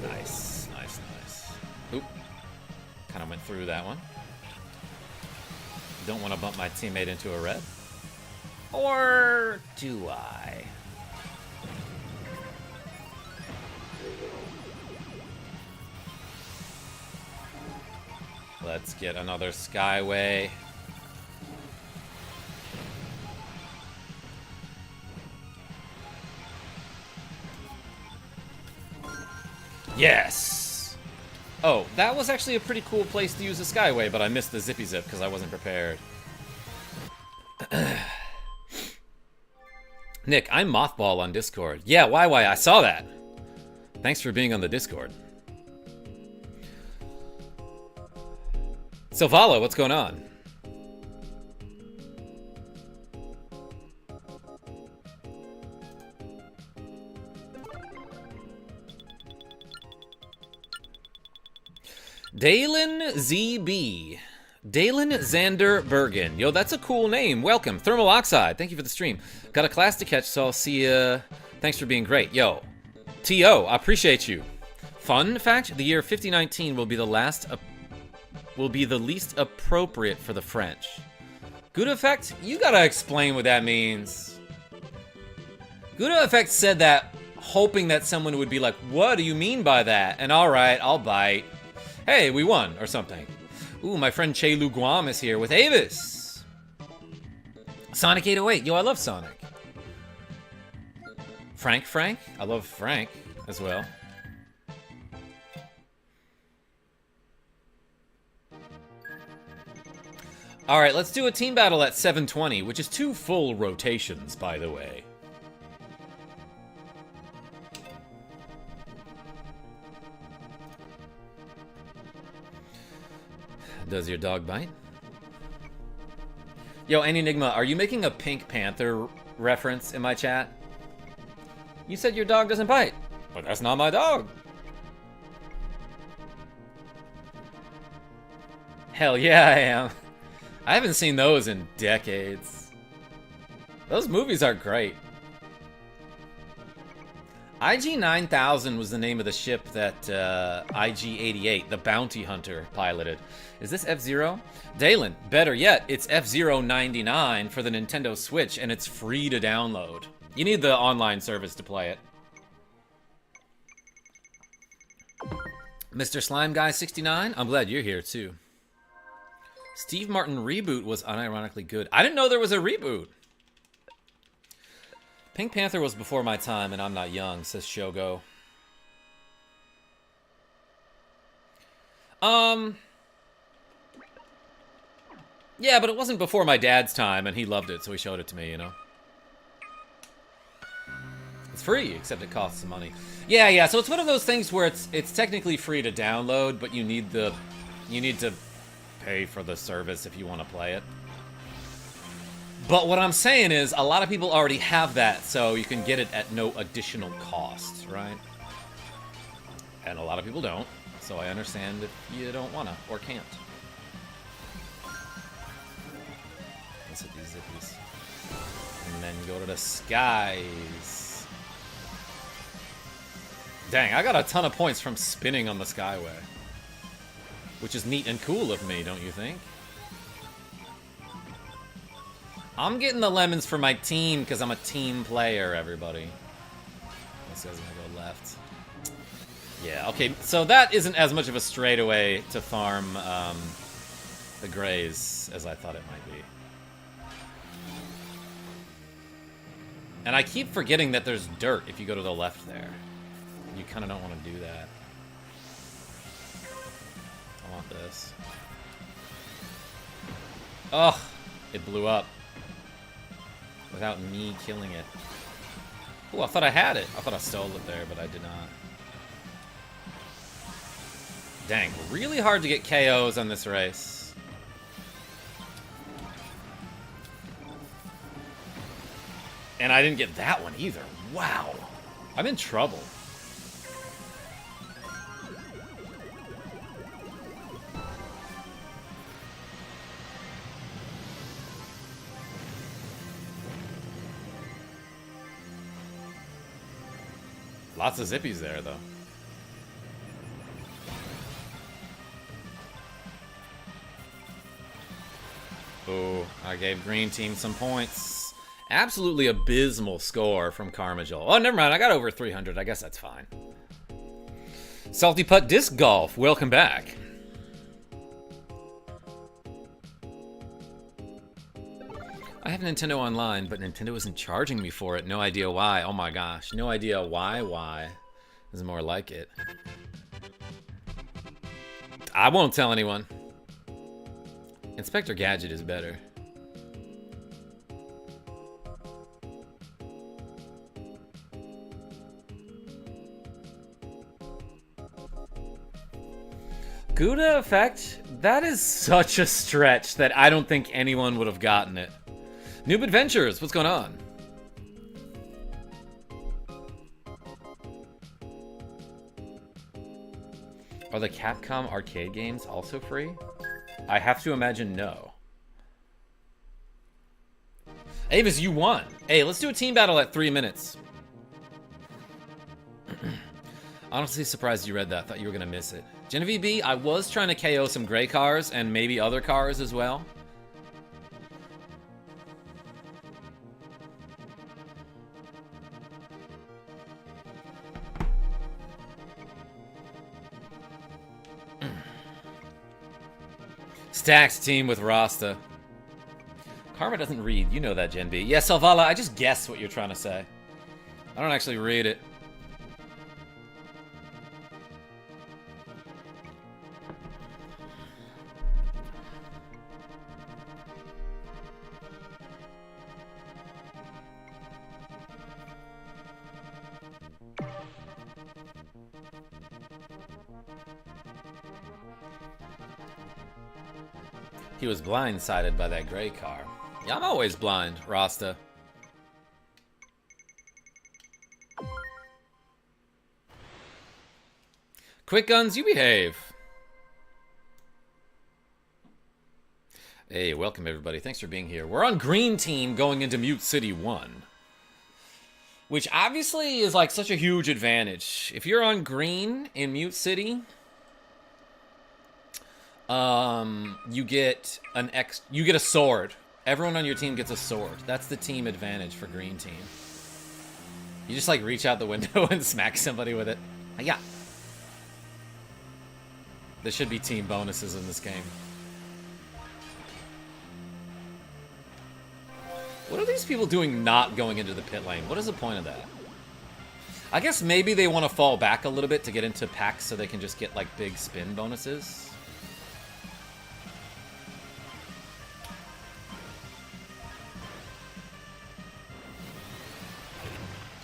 Nice, nice, nice. Oop. Kind of went through that one. Don't want to bump my teammate into a red. Or do I? Let's get another Skyway. Yes! Oh, that was actually a pretty cool place to use a Skyway, but I missed the Zippy Zip because I wasn't prepared. Nick, I'm Mothball on Discord. Yeah, why? I saw that. Thanks for being on the Discord. So, Valo, what's going on? Dalen ZB. Dalen Xander Bergen. Yo, that's a cool name. Welcome. Thermal Oxide. Thank you for the stream. Got a class to catch, so I'll see ya. Thanks for being great. Yo, T.O., I appreciate you. Fun fact, the year 5019 will be the least appropriate for the French. Good Effect? You gotta explain what that means. Good Effect said that hoping that someone would be like, what do you mean by that? And alright, I'll bite. Hey, we won, or something. Ooh, my friend Che Lu Guam is here with Avis. Sonic 808. Yo, I love Sonic. Frank? I love Frank as well. Alright, let's do a team battle at 720, which is 2 full rotations, by the way. Does your dog bite? Yo, Enigma, are you making a Pink Panther reference in my chat? You said your dog doesn't bite, but that's not my dog. Hell yeah, I am. I haven't seen those in decades. Those movies are great. IG-9000 was the name of the ship that IG-88, the bounty hunter, piloted. Is this F-Zero? Dalen, better yet, it's F-Zero 99 for the Nintendo Switch, and it's free to download. You need the online service to play it. Mr. Slime Guy 69, I'm glad you're here too. Steve Martin reboot was unironically good. I didn't know there was a reboot. Pink Panther was before my time, and I'm not young, says Shogo. Yeah, but it wasn't before my dad's time, and he loved it, so he showed it to me, you know? It's free, except it costs some money. Yeah, so it's one of those things where it's technically free to download, but you need to pay for the service if you want to play it. But what I'm saying is, a lot of people already have that, so you can get it at no additional cost, right? And a lot of people don't, so I understand if you don't wanna or can't. Let's hit these zippies. And then go to the skies. Dang, I got a ton of points from spinning on the Skyway. Which is neat and cool of me, don't you think? I'm getting the lemons for my team because I'm a team player, everybody. This guy's gonna go left. Yeah, okay, so that isn't as much of a straightaway to farm the grays as I thought it might be. And I keep forgetting that there's dirt if you go to the left there. You kind of don't want to do that. I want this. Ugh, it blew up. Without me killing it. Oh, I thought I had it. I thought I stole it there, but I did not. Dang, really hard to get KOs on this race. And I didn't get that one either. Wow. I'm in trouble. Lots of zippies there, though. Oh, I gave green team some points. Absolutely abysmal score from KarmaJolt. Oh, never mind. I got over 300. I guess that's fine. Salty Putt Disc Golf. Welcome back. I have Nintendo Online, but Nintendo isn't charging me for it. No idea why. Oh my gosh. No idea why. Is more like it. I won't tell anyone. Inspector Gadget is better. Gouda effect? That is such a stretch that I don't think anyone would have gotten it. Noob Adventures, what's going on? Are the Capcom arcade games also free? I have to imagine no. Avis, you won. Hey, let's do a team battle at 3 minutes. Honestly surprised you read that. Thought you were gonna miss it. Genevieve B, I was trying to KO some gray cars and maybe other cars as well. Stacks team with Rasta. Karma doesn't read. You know that, Gen B. Yeah, Salvala, I just guess what you're trying to say. I don't actually read it. He was blindsided by that gray car. Yeah, I'm always blind, Rasta. Quick Guns, you behave. Hey, welcome everybody. Thanks for being here. We're on green team going into Mute City 1. Which obviously is like such a huge advantage. If you're on green in Mute City, you get a sword. Everyone on your team gets a sword. That's the team advantage for green team. You just like reach out the window and smack somebody with it. Yeah. There should be team bonuses in this game. What are these people doing not going into the pit lane? What is the point of that? I guess maybe they want to fall back a little bit to get into packs so they can just get like big spin bonuses.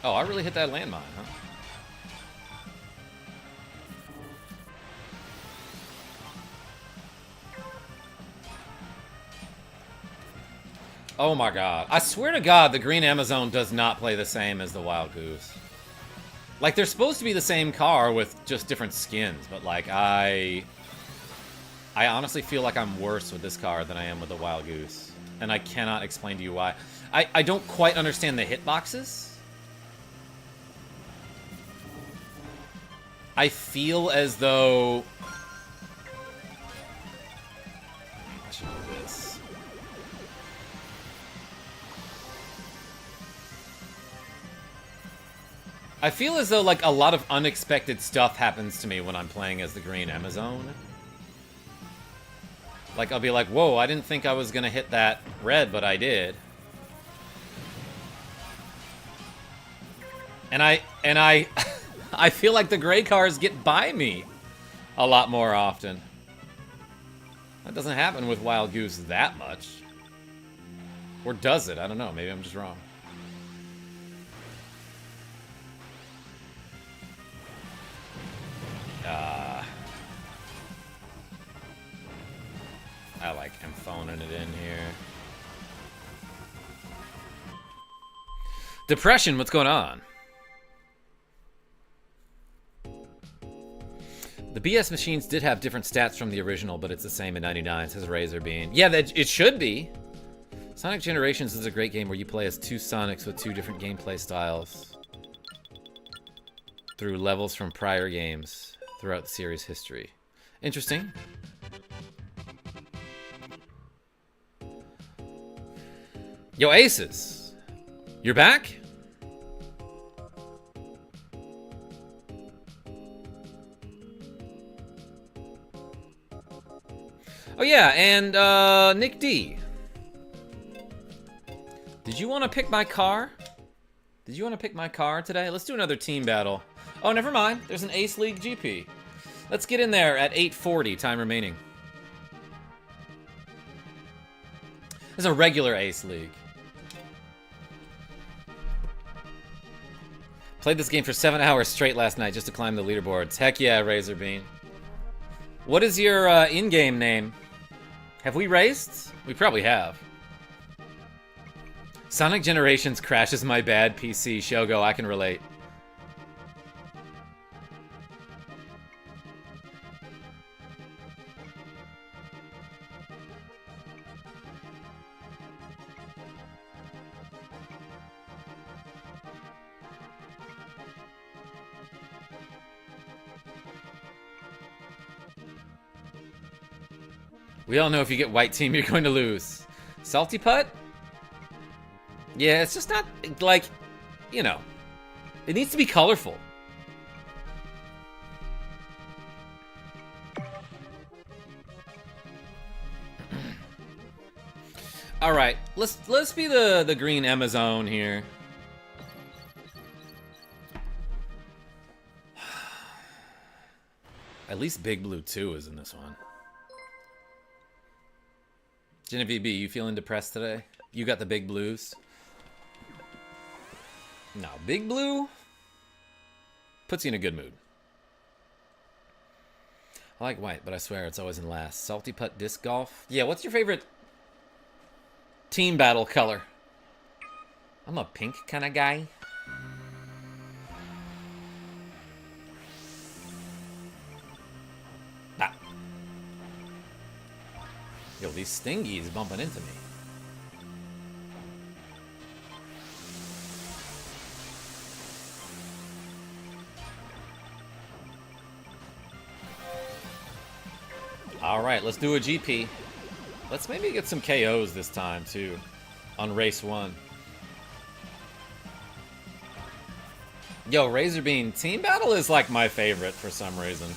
Oh, I really hit that landmine, huh? Oh my god. I swear to god, the Green Amazon does not play the same as the Wild Goose. Like, they're supposed to be the same car with just different skins, but like, I honestly feel like I'm worse with this car than I am with the Wild Goose. And I cannot explain to you why. I don't quite understand the hitboxes. I feel as though I feel as though, like, a lot of unexpected stuff happens to me when I'm playing as the green Amazon. Like, I'll be like, whoa, I didn't think I was gonna hit that red, but I did. And I I feel like the gray cars get by me a lot more often. That doesn't happen with Wild Goose that much. Or does it? I don't know. Maybe I'm just wrong. I like am phoning it in here. Depression, what's going on? The BS machines did have different stats from the original, but it's the same in 99, says Razorbean. Yeah, it should be. Sonic Generations is a great game where you play as two Sonics with two different gameplay styles through levels from prior games throughout the series history. Interesting. Yo, Aces, you're back? Oh yeah, and Nick D. Did you want to pick my car? Did you want to pick my car today? Let's do another team battle. Oh, never mind. There's an Ace League GP. Let's get in there at 8:40, time remaining. There's a regular Ace League. Played this game for 7 hours straight last night just to climb the leaderboards. Heck yeah, Razorbean. What is your in-game name? Have we raced? We probably have. Sonic Generations crashes my bad PC. Shogo, I can relate. We all know if you get white team, you're going to lose. Salty Putt? Yeah, it's just not, like, you know, it needs to be colorful. All right, let's be the green Amazon here. At least Big Blue 2 is in this one. Genevieve B, you feeling depressed today? You got the big blues? No, Big Blue puts you in a good mood. I like white, but I swear it's always in last. Salty Putt Disc Golf? Yeah, what's your favorite team battle color? I'm a pink kind of guy. Ah. Yo, these stingies bumping into me. Alright, let's do a GP. Let's maybe get some KOs this time, too, on race 1. Yo, Razorbean, team battle is like my favorite for some reason.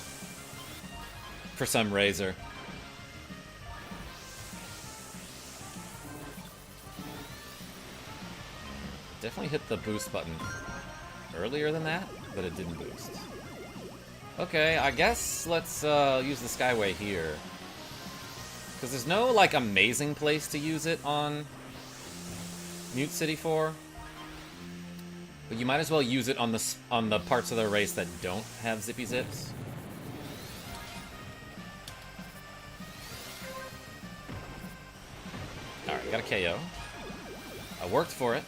For some Razor. Definitely hit the boost button earlier than that, but it didn't boost. Okay, I guess let's use the Skyway here. Because there's no, like, amazing place to use it on Mute City 4. But you might as well use it on the parts of the race that don't have zippy zips. Alright, got a KO. I worked for it.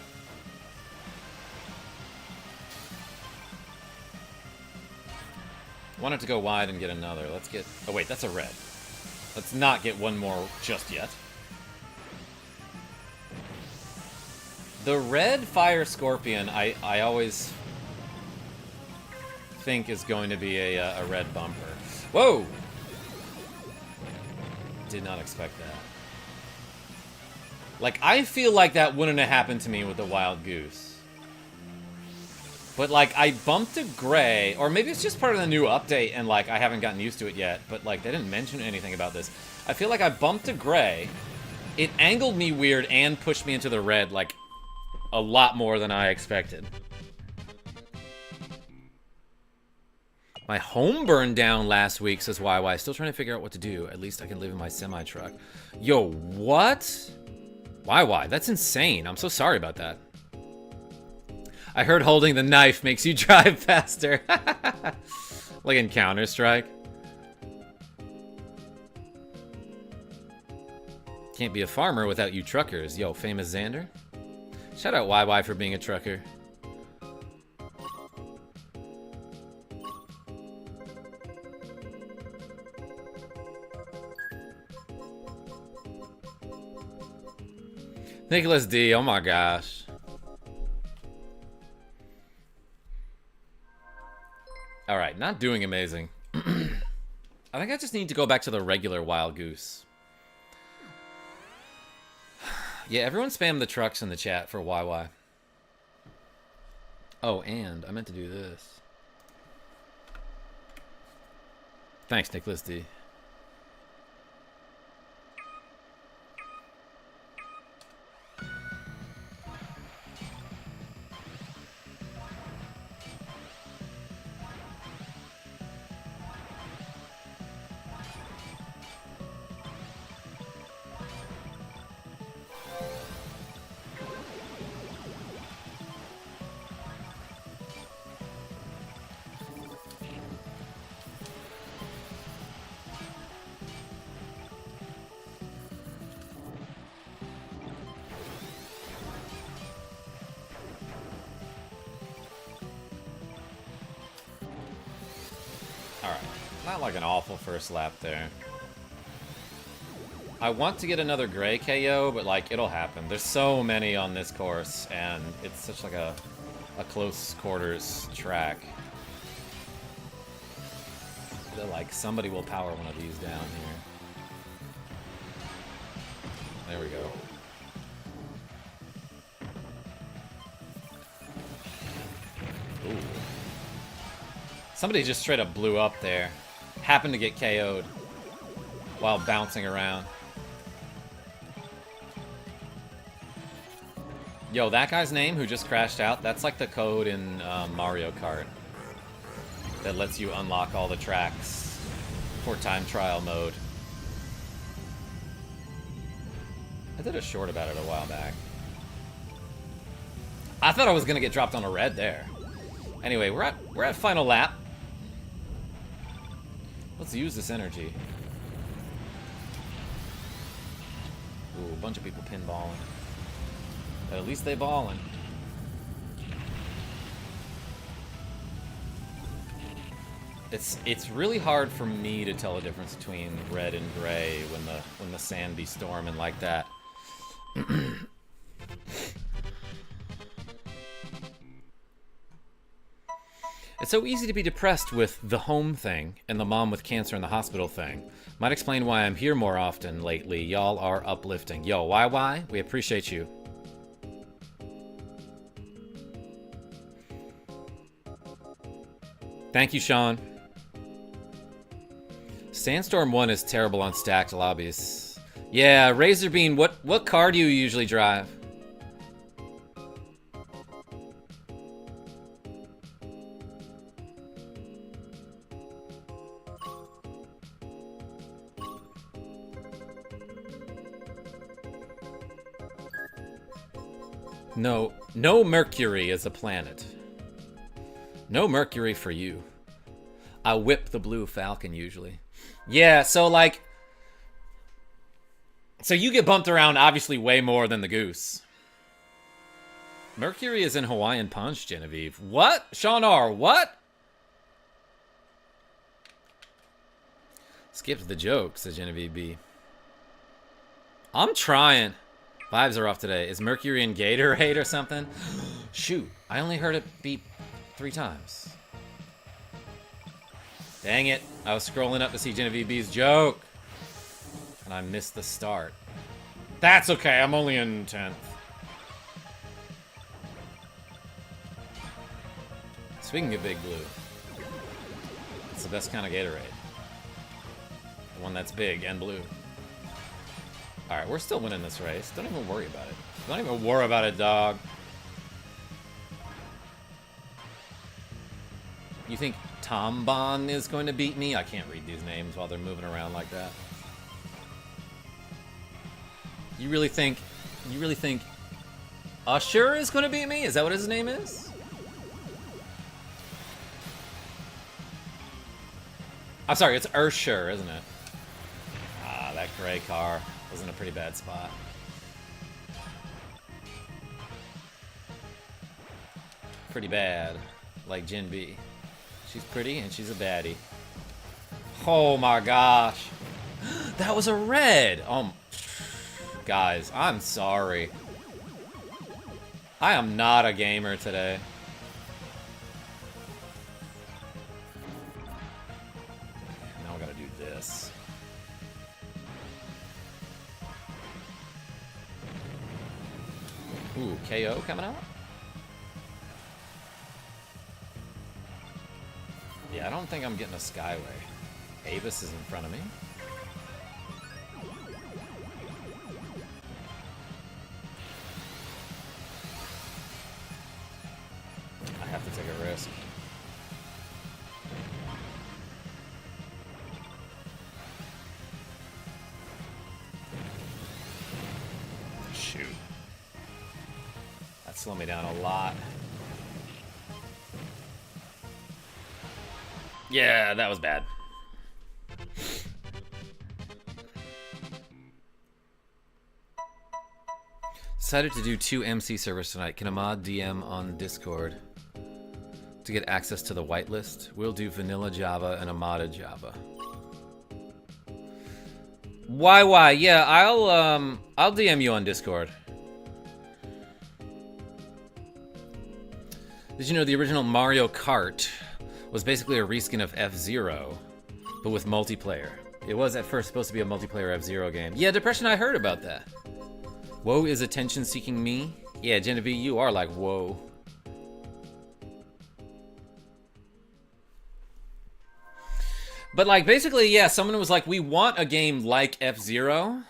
Wanted to go wide and get another. Let's get... Oh, wait, that's a red. Let's not get one more just yet. The red Fire Scorpion, I always think is going to be a red bumper. Whoa! Did not expect that. Like, I feel like that wouldn't have happened to me with the Wild Goose. But, like, I bumped a gray, or maybe it's just part of the new update and, like, I haven't gotten used to it yet, but, like, they didn't mention anything about this. I feel like I bumped a gray, it angled me weird and pushed me into the red, like, a lot more than I expected. My home burned down last week, says YY. Still trying to figure out what to do. At least I can live in my semi-truck. Yo, what? YY, that's insane. I'm so sorry about that. I heard holding the knife makes you drive faster. Like in Counter-Strike. Can't be a farmer without you truckers. Yo, famous Xander. Shout out YY for being a trucker. Nicholas D, oh my gosh. Alright, not doing amazing. I think I just need to go back to the regular Wild Goose. Yeah, everyone spam the trucks in the chat for YY. Oh, and I meant to do this. Thanks, Nicholas D. Not like an awful first lap there. I want to get another gray KO, but like it'll happen. There's so many on this course, and it's such like a close quarters track. That like somebody will power one of these down here. There we go. Ooh. Somebody just straight up blew up there. Happened to get KO'd while bouncing around. Yo, that guy's name who just crashed out, that's like the code in Mario Kart that lets you unlock all the tracks for time trial mode. I did a short about it a while back. I thought I was gonna get dropped on a red there. Anyway, we're at final lap. Let's use this energy. Ooh, a bunch of people pinballing. But at least they balling. It's really hard for me to tell the difference between red and gray when the sand be storming like that. It's so easy to be depressed with the home thing and the mom with cancer in the hospital thing. Might explain why I'm here more often lately. Y'all are uplifting. Yo, YY, we appreciate you. Thank you, Sean. Sandstorm 1 is terrible on stacked lobbies. Yeah, Razorbean, what car do you usually drive? No Mercury is a planet. No Mercury for you. I whip the blue falcon usually. Yeah, so like... So you get bumped around obviously way more than the goose. Mercury is in Hawaiian Punch, Genevieve. What? Sean R, what? Skipped the joke, says Genevieve B. I'm trying. Vibes are off today. Is Mercury in Gatorade or something? Shoot, I only heard it beep 3 times. Dang it. I was scrolling up to see Genevieve B's joke. And I missed the start. That's okay, I'm only in 10th. Speaking of Big Blue, it's the best kind of Gatorade. The one that's big and blue. Alright, we're still winning this race. Don't even worry about it. Don't even worry about it, dog. You think Tombon is going to beat me? I can't read these names while they're moving around like that. You really think Usher is going to beat me? Is that what his name is? I'm sorry, it's Ursher, isn't it? Ah, that gray car was in a pretty bad spot. Pretty bad, like Jin B. She's pretty and she's a baddie. Oh my gosh. That was a red. Guys, I'm sorry. I am not a gamer today. Now I gotta do this. Ooh, KO coming out? Yeah, I don't think I'm getting a Skyway. Avis is in front of me. I have to take a risk. Shoot. That slowed me down a lot. Yeah, that was bad. Decided to do 2 MC servers tonight. Can Ahmad DM on Discord to get access to the whitelist? We'll do vanilla Java and Ahmad Java. Why? Yeah, I'll DM you on Discord. Did you know the original Mario Kart was basically a reskin of F-Zero, but with multiplayer? It was at first supposed to be a multiplayer F-Zero game. Yeah, Depression, I heard about that. Woe is attention-seeking me? Yeah, Genevieve, you are like whoa. But like, basically, yeah, someone was like, we want a game like F-Zero,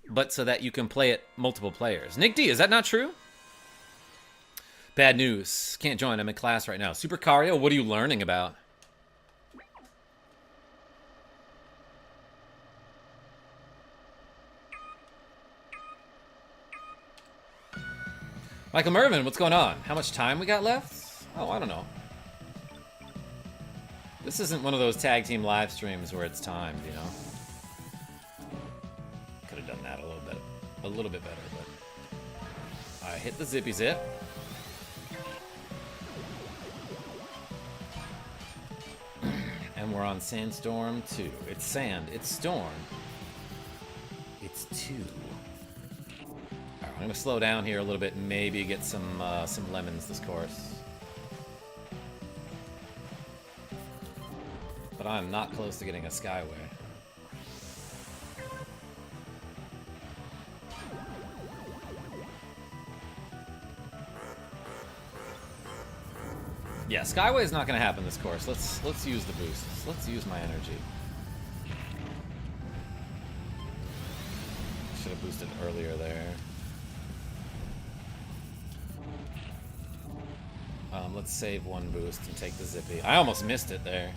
but so that you can play it multiple players. Nick D, is that not true? Bad news. Can't join. I'm in class right now. Super Cario, what are you learning about? Michael Mervin, what's going on? How much time we got left? Oh, I don't know. This isn't one of those tag team live streams where it's timed, you know? Could have done that a little bit better, but I hit the zippy zip. And we're on Sandstorm 2. It's sand, it's storm. It's 2. Alright, I'm gonna slow down here a little bit and maybe get some lemons this course. But I'm not close to getting a Skyway. Yeah, Skyway is not going to happen this course. Let's use the boosts. Let's use my energy. Should have boosted earlier there. Let's save one boost and take the zippy. I almost missed it there.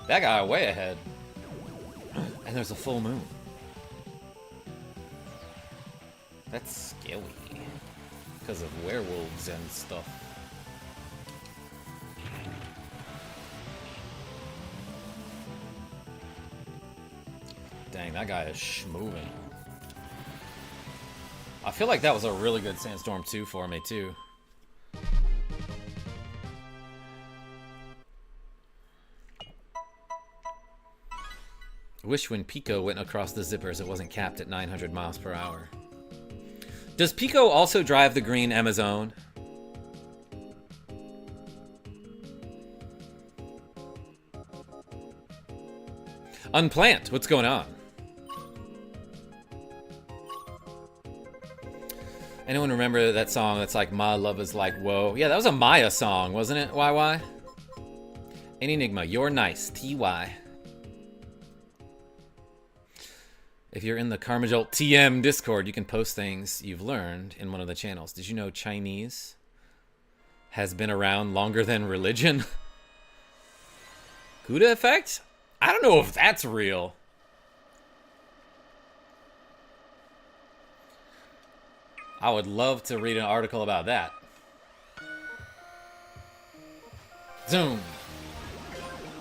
That guy way ahead. And there's a full moon. That's scary. Because of werewolves and stuff. Dang, that guy is schmoving. I feel like that was a really good Sandstorm 2 for me, too. Wish when Pico went across the zippers it wasn't capped at 900 miles per hour. Does Pico also drive the green Amazon? Unplant, what's going on? Anyone remember that song that's like, My Love Is Like Whoa? Yeah, that was a Maya song, wasn't it? YY? Enigma, you're nice. TY. If you're in the KarmaJolt TM Discord, you can post things you've learned in one of the channels. Did you know Chinese has been around longer than religion? Gouda effect? I don't know if that's real. I would love to read an article about that. Zoom.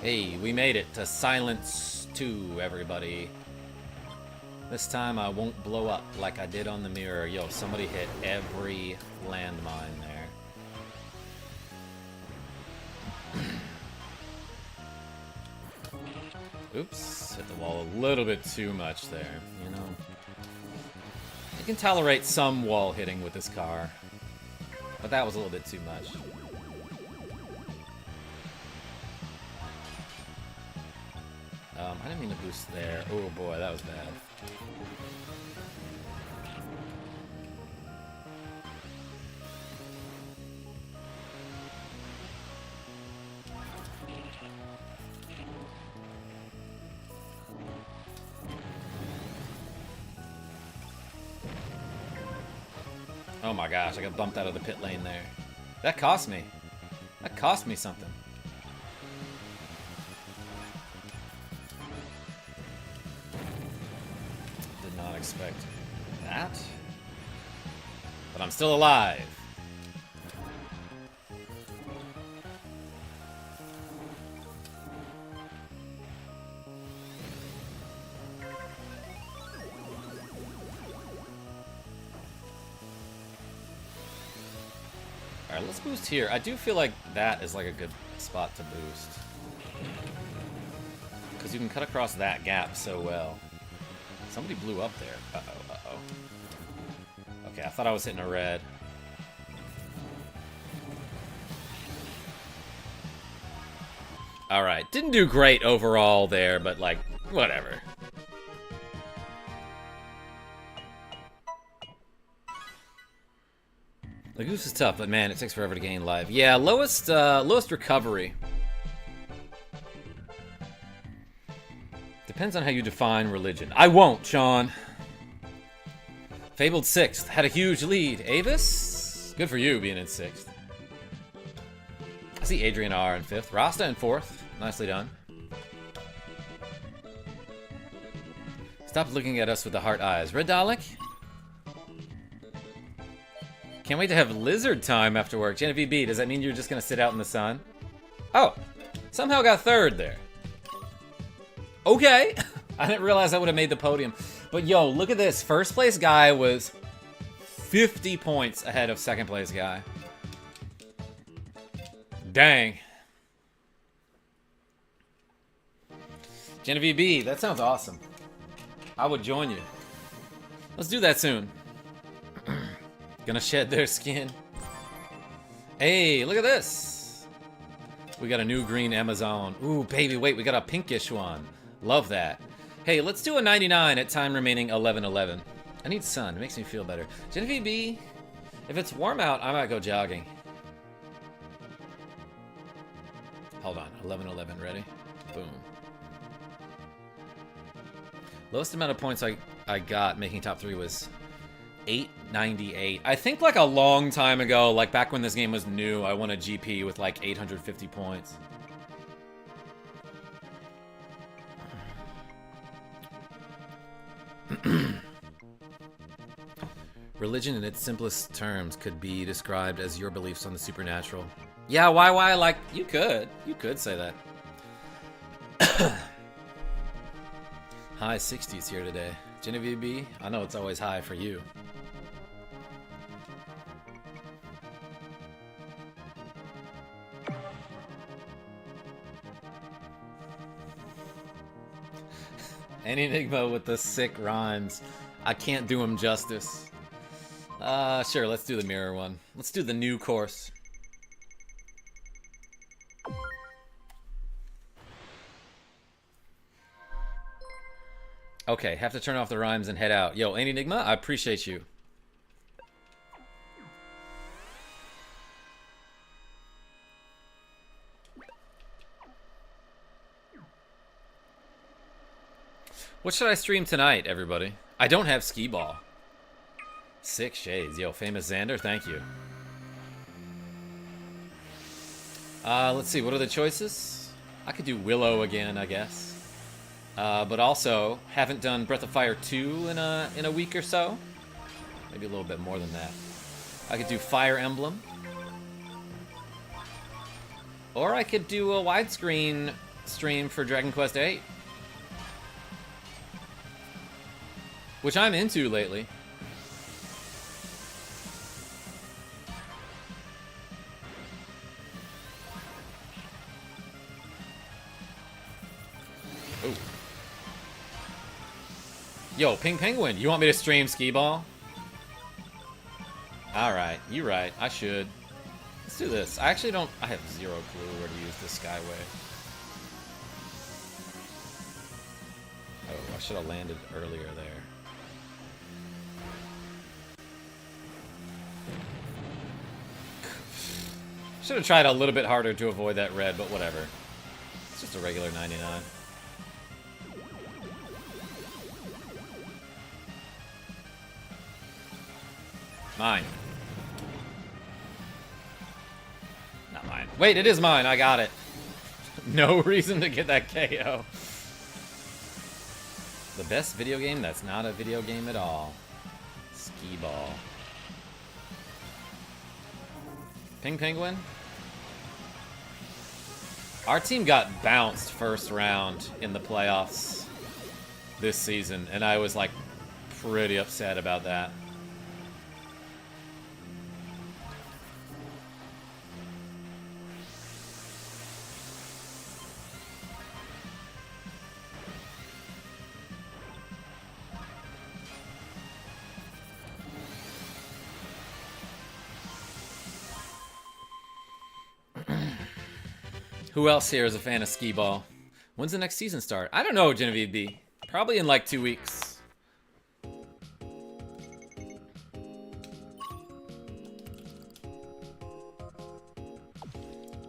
Hey, we made it to Silence 2, everybody. This time I won't blow up like I did on the mirror. Yo, somebody hit every landmine there. Oops, hit the wall a little bit too much there, you know. You can tolerate some wall hitting with this car, but that was a little bit too much. I didn't mean to boost there. Oh boy, that was bad. Oh my gosh, I got bumped out of the pit lane there. That cost me. That cost me something. Did not expect that. But I'm still alive. Alright, let's boost here. I do feel like that is like a good spot to boost. Because you can cut across that gap so well. Somebody blew up there. Uh-oh, uh-oh. Okay, I thought I was hitting a red. Alright, didn't do great overall there, but like, whatever. The goose is tough, but man, it takes forever to gain life. Yeah, lowest recovery. Depends on how you define religion. I won't, Sean. Fabled 6th. Had a huge lead. Avis? Good for you being in 6th. I see Adrian R in 5th. Rasta in 4th. Nicely done. Stop looking at us with the heart eyes. Red Dalek? Can't wait to have lizard time after work. Genevieve B, does that mean you're just gonna sit out in the sun? Oh, somehow got 3rd there. Okay. I didn't realize I would have made the podium. But yo, look at this. First place guy was 50 points ahead of second place guy. Dang. Genevieve B, that sounds awesome. I would join you. Let's do that soon. Gonna shed their skin. Hey, look at this. We got a new green Amazon. Ooh, baby, wait, we got a pinkish one. Love that. Hey, let's do a 99 at time remaining 11:11. I need sun. It makes me feel better. Genevieve B, if it's warm out, I might go jogging. Hold on. 11:11. Ready? Boom. Lowest amount of points I got making top 3 was 898. I think like a long time ago, like back when this game was new, I won a GP with like 850 points. Religion in its simplest terms could be described as your beliefs on the supernatural. Yeah, why? Like, you could say that. High 60s here today. Genevieve B, I know it's always high for you. Any Enigma with the sick rhymes. I can't do him justice. Sure, let's do the mirror one. Let's do the new course. Okay, have to turn off the rhymes and head out. Yo, Any Enigma, I appreciate you. What should I stream tonight, everybody? I don't have skee ball. 6 shades. Yo, famous Xander, thank you. Let's see, what are the choices? I could do Willow again, I guess. But also, haven't done Breath of Fire 2 in a week or so. Maybe a little bit more than that. I could do Fire Emblem. Or I could do a widescreen stream for Dragon Quest VIII. Which I'm into lately. Ooh. Yo, Pink Penguin, you want me to stream skee ball? Alright, you're right. I should. Let's do this. I actually don't... I have zero clue where to use this Skyway. Oh, I should have landed earlier there. Should have tried a little bit harder to avoid that red, but whatever. It's just a regular 99. Mine. Not mine. Wait, it is mine. I got it. No reason to get that KO. The best video game that's not a video game at all. Skee ball. Ping Penguin? Our team got bounced first round in the playoffs this season, and I was like pretty upset about that. Who else here is a fan of skee ball? When's the next season start? I don't know, Genevieve B. Probably in like 2 weeks.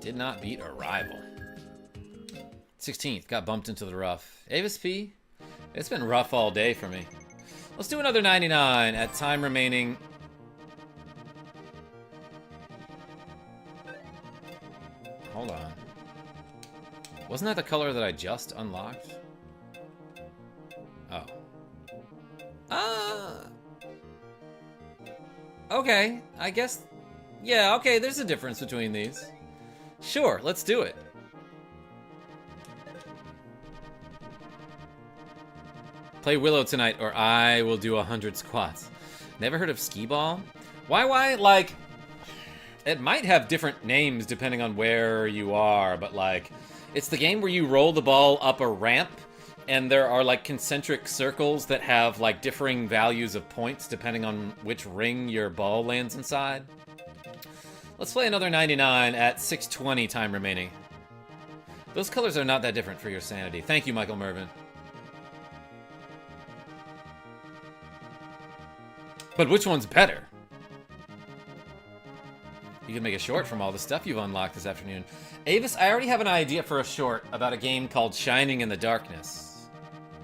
Did not beat a rival. 16th, got bumped into the rough. Avis P, it's been rough all day for me. Let's do another 99 at time remaining. Hold on. Wasn't that the color that I just unlocked? Oh. Okay, I guess... Yeah, okay, there's a difference between these. Sure, let's do it. Play Willow tonight, or I will do 100 squats. Never heard of skee ball? Why, like... It might have different names depending on where you are, but like... It's the game where you roll the ball up a ramp, and there are like concentric circles that have like differing values of points depending on which ring your ball lands inside. Let's play another 99 at 6:20 time remaining. Those colors are not that different for your sanity. Thank you, Michael Mervin. But which one's better? You can make a short from all the stuff you've unlocked this afternoon. Avis, I already have an idea for a short about a game called Shining in the Darkness.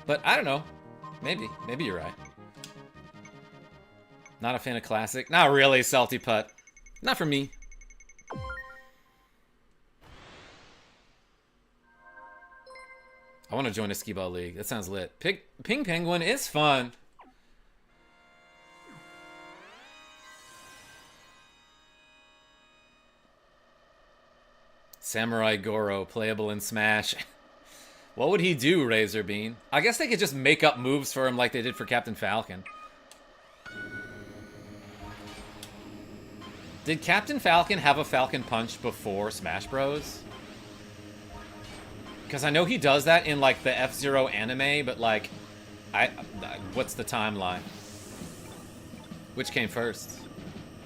But I don't know. Maybe you're right. Not a fan of classic? Not really, Salty Putt. Not for me. I want to join a skee ball league. That sounds lit. Ping Penguin is fun. Samurai Goro, playable in Smash. What would he do, Razor Bean? I guess they could just make up moves for him like they did for Captain Falcon. Did Captain Falcon have a Falcon Punch before Smash Bros? Because I know he does that in like the F-Zero anime, but like What's the timeline? Which came first?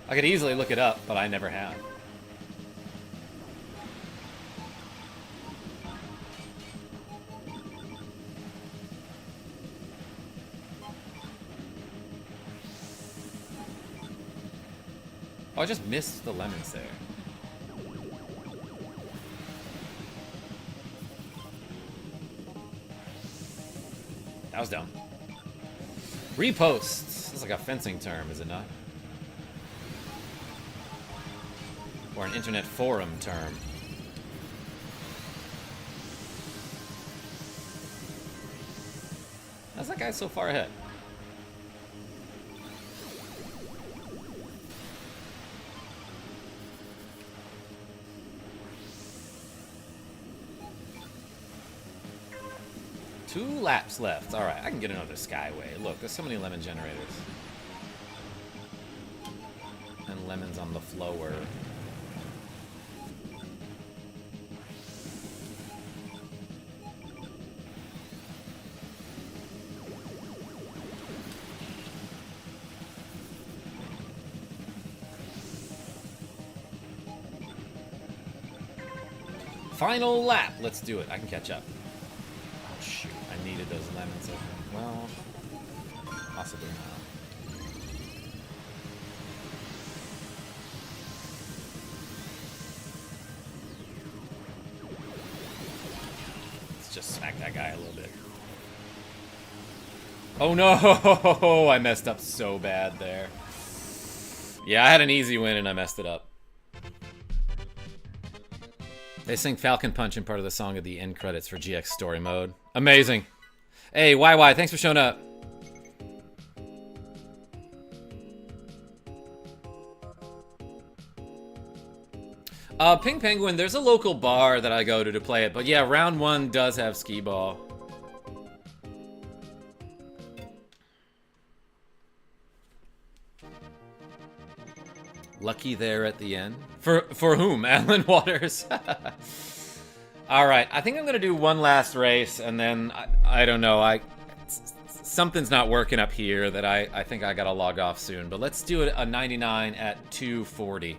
I could easily look it up, but I never have. Oh, I just missed the lemons there. That was dumb. Reposts. This is like a fencing term, is it not? Or an internet forum term. How's that guy so far ahead? Two laps left. Alright, I can get another Skyway. Look, there's so many lemon generators. And lemons on the floor. Final lap. Let's do it. I can catch up. Oh, shoot. I needed those lemons. Well, possibly not. Let's just smack that guy a little bit. Oh, no! I messed up so bad there. Yeah, I had an easy win and I messed it up. They sing Falcon Punch in part of the song of the end credits for GX Story Mode. Amazing. Hey, YY, thanks for showing up. Ping Penguin, there's a local bar that I go to play it, but yeah, round one does have skee ball. Lucky there at the end. For whom? Alan Waters. All right, I think I'm gonna do one last race, and then I don't know. Something's not working up here that I think I gotta log off soon. But let's do a 99 at 240.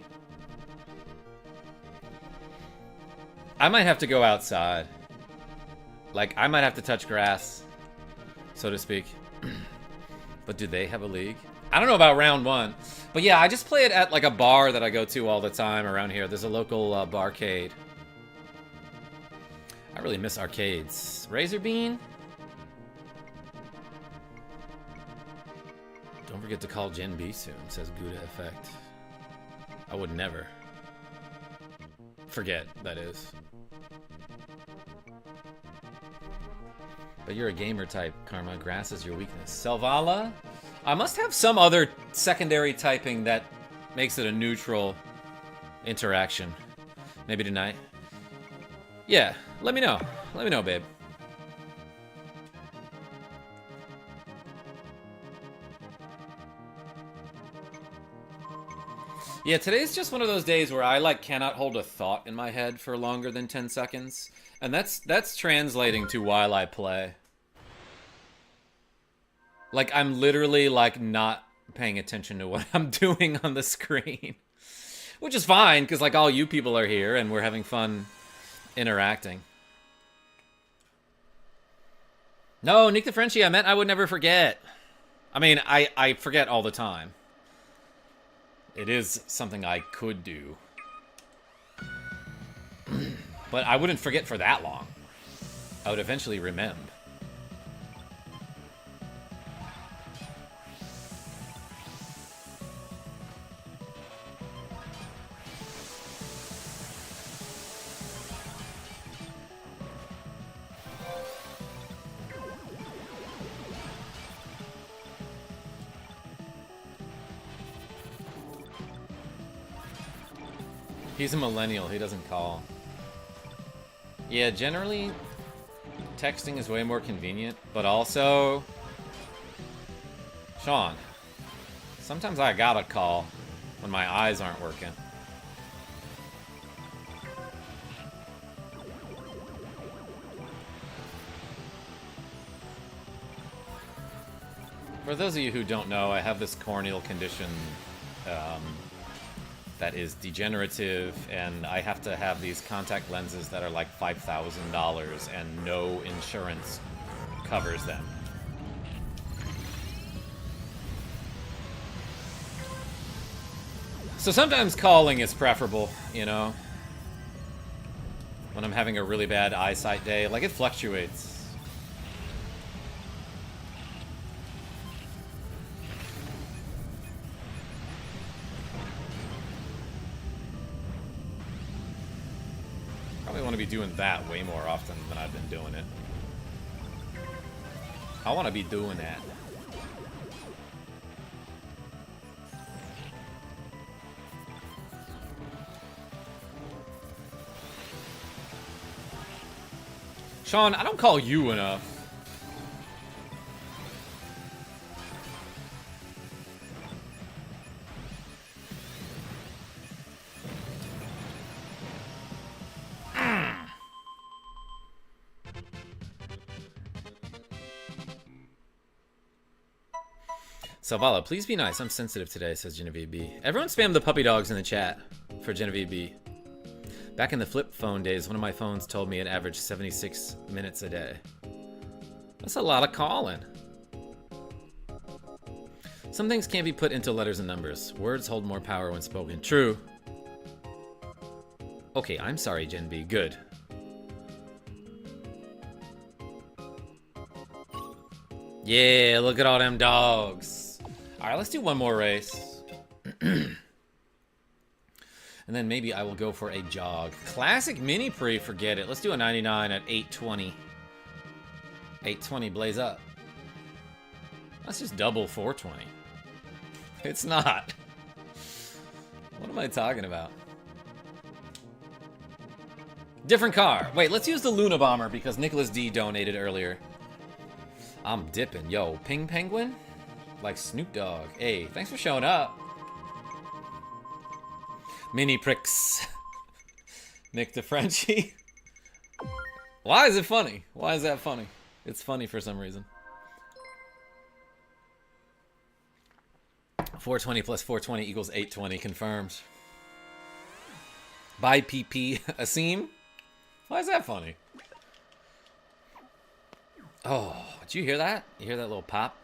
I might have to go outside. Like, I might have to touch grass, so to speak. But do they have a league? I don't know about round one. But yeah, I just play it at like a bar that I go to all the time around here. There's a local barcade. I really miss arcades. Razor Bean? Don't forget to call Gen B soon, says Gouda Effect. I would never. Forget, that is. But you're a gamer type, Karma. Grass is your weakness. Selvala? I must have some other secondary typing that makes it a neutral interaction. Maybe tonight. Yeah, let me know. Let me know, babe. Yeah, today's just one of those days where I like cannot hold a thought in my head for longer than 10 seconds. And that's translating to while I play. Like, I'm literally, like, not paying attention to what I'm doing on the screen. Which is fine, because, like, all you people are here, and we're having fun interacting. No, Nick the Frenchie, I meant I would never forget. I mean, I forget all the time. It is something I could do. But I wouldn't forget for that long. I would eventually remember. He's a millennial, he doesn't call. Yeah, generally, texting is way more convenient, but also... Sean, sometimes I gotta call when my eyes aren't working. For those of you who don't know, I have this corneal condition that is degenerative, and I have to have these contact lenses that are like $5,000, and no insurance covers them. So sometimes calling is preferable, you know? When I'm having a really bad eyesight day, like it fluctuates. Probably want to be doing that way more often than I've been doing it. I want to be doing that. Sean, I don't call you enough. Salvala, please be nice. I'm sensitive today, says Genevieve B. Everyone spam the puppy dogs in the chat for Genevieve B. Back in the flip phone days, one of my phones told me it averaged 76 minutes a day. That's a lot of calling. Some things can't be put into letters and numbers. Words hold more power when spoken. True. Okay, I'm sorry, Gen B. Good. Yeah, look at all them dogs. Alright, let's do one more race. And then maybe I will go for a jog. Classic mini pre, forget it. Let's do a 99 at 820. 820, blaze up. That's just double 420. It's not. What am I talking about? Different car. Wait, let's use the Luna Bomber because Nicholas D donated earlier. I'm dipping. Yo, Ping Penguin? Like Snoop Dogg. Hey, thanks for showing up. Mini pricks. Nick DeFrenchie. Why is it funny? Why is that funny? It's funny for some reason. 420 plus 420 equals 820. Confirmed. Bye, PP. Asim? Why is that funny? Oh, did you hear that? You hear that little pop?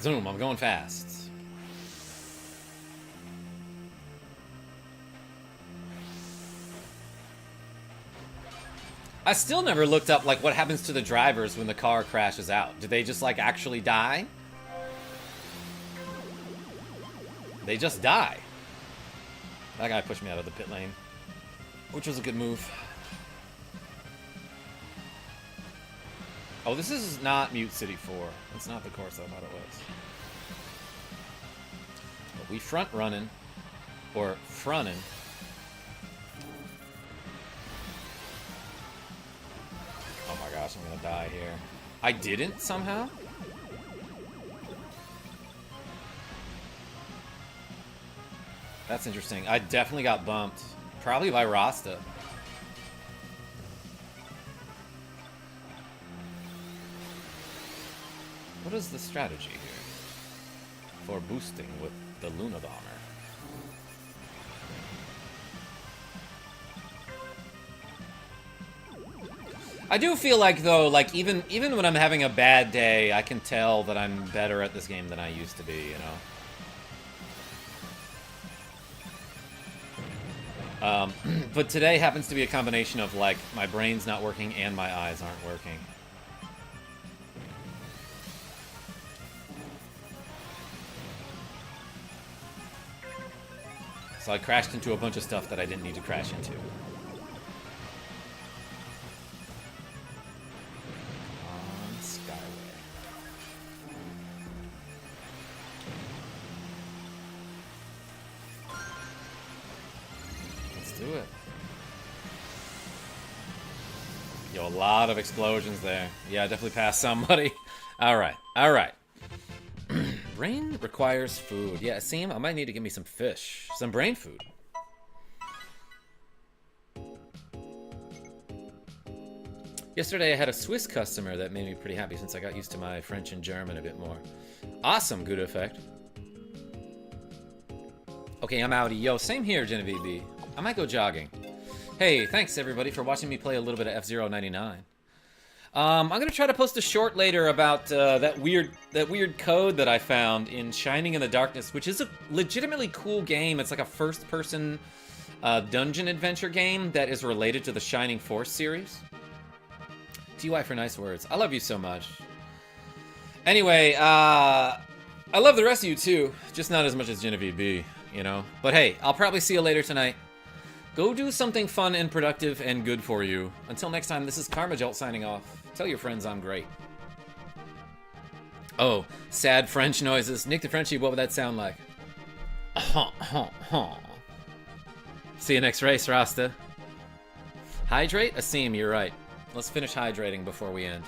Zoom, I'm going fast. I still never looked up, like, what happens to the drivers when the car crashes out. Do they just, like, actually die? They just die. That guy pushed me out of the pit lane, which was a good move. Oh, this is not Mute City 4. That's not the course I thought it was. But we front running. Or frontin'. Oh my gosh, I'm gonna die here. I didn't somehow? That's interesting. I definitely got bumped. Probably by Rasta. What is the strategy here for boosting with the Luna Bomber? I do feel like, though, like, even when I'm having a bad day, I can tell that I'm better at this game than I used to be, you know? But today happens to be a combination of, like, my brain's not working and my eyes aren't working. So I crashed into a bunch of stuff that I didn't need to crash into. On Skyway. Let's do it. Yo, a lot of explosions there. Yeah, I definitely passed somebody. Alright, alright. Brain requires food. Yeah, Asim, I might need to give me some fish. Some brain food. Yesterday I had a Swiss customer that made me pretty happy since I got used to my French and German a bit more. Awesome, good effect. Okay, I'm outie. Yo, same here, Genevieve B. I might go jogging. Hey, thanks everybody for watching me play a little bit of F-Zero 99. I'm gonna try to post a short later about that weird code that I found in Shining in the Darkness, which is a legitimately cool game. It's like a first-person dungeon adventure game that is related to the Shining Force series. TY for nice words. I love you so much. Anyway, I love the rest of you too, just not as much as Genevieve B, you know? But hey, I'll probably see you later tonight. Go do something fun and productive and good for you. Until next time, this is KarmaJolt signing off. Tell your friends I'm great. Oh, sad French noises. Nick the Frenchie, what would that sound like? See you next race, Rasta. Hydrate? Asim, you're right. Let's finish hydrating before we end.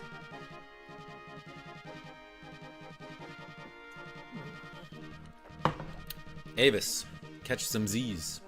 Avis, catch some Z's.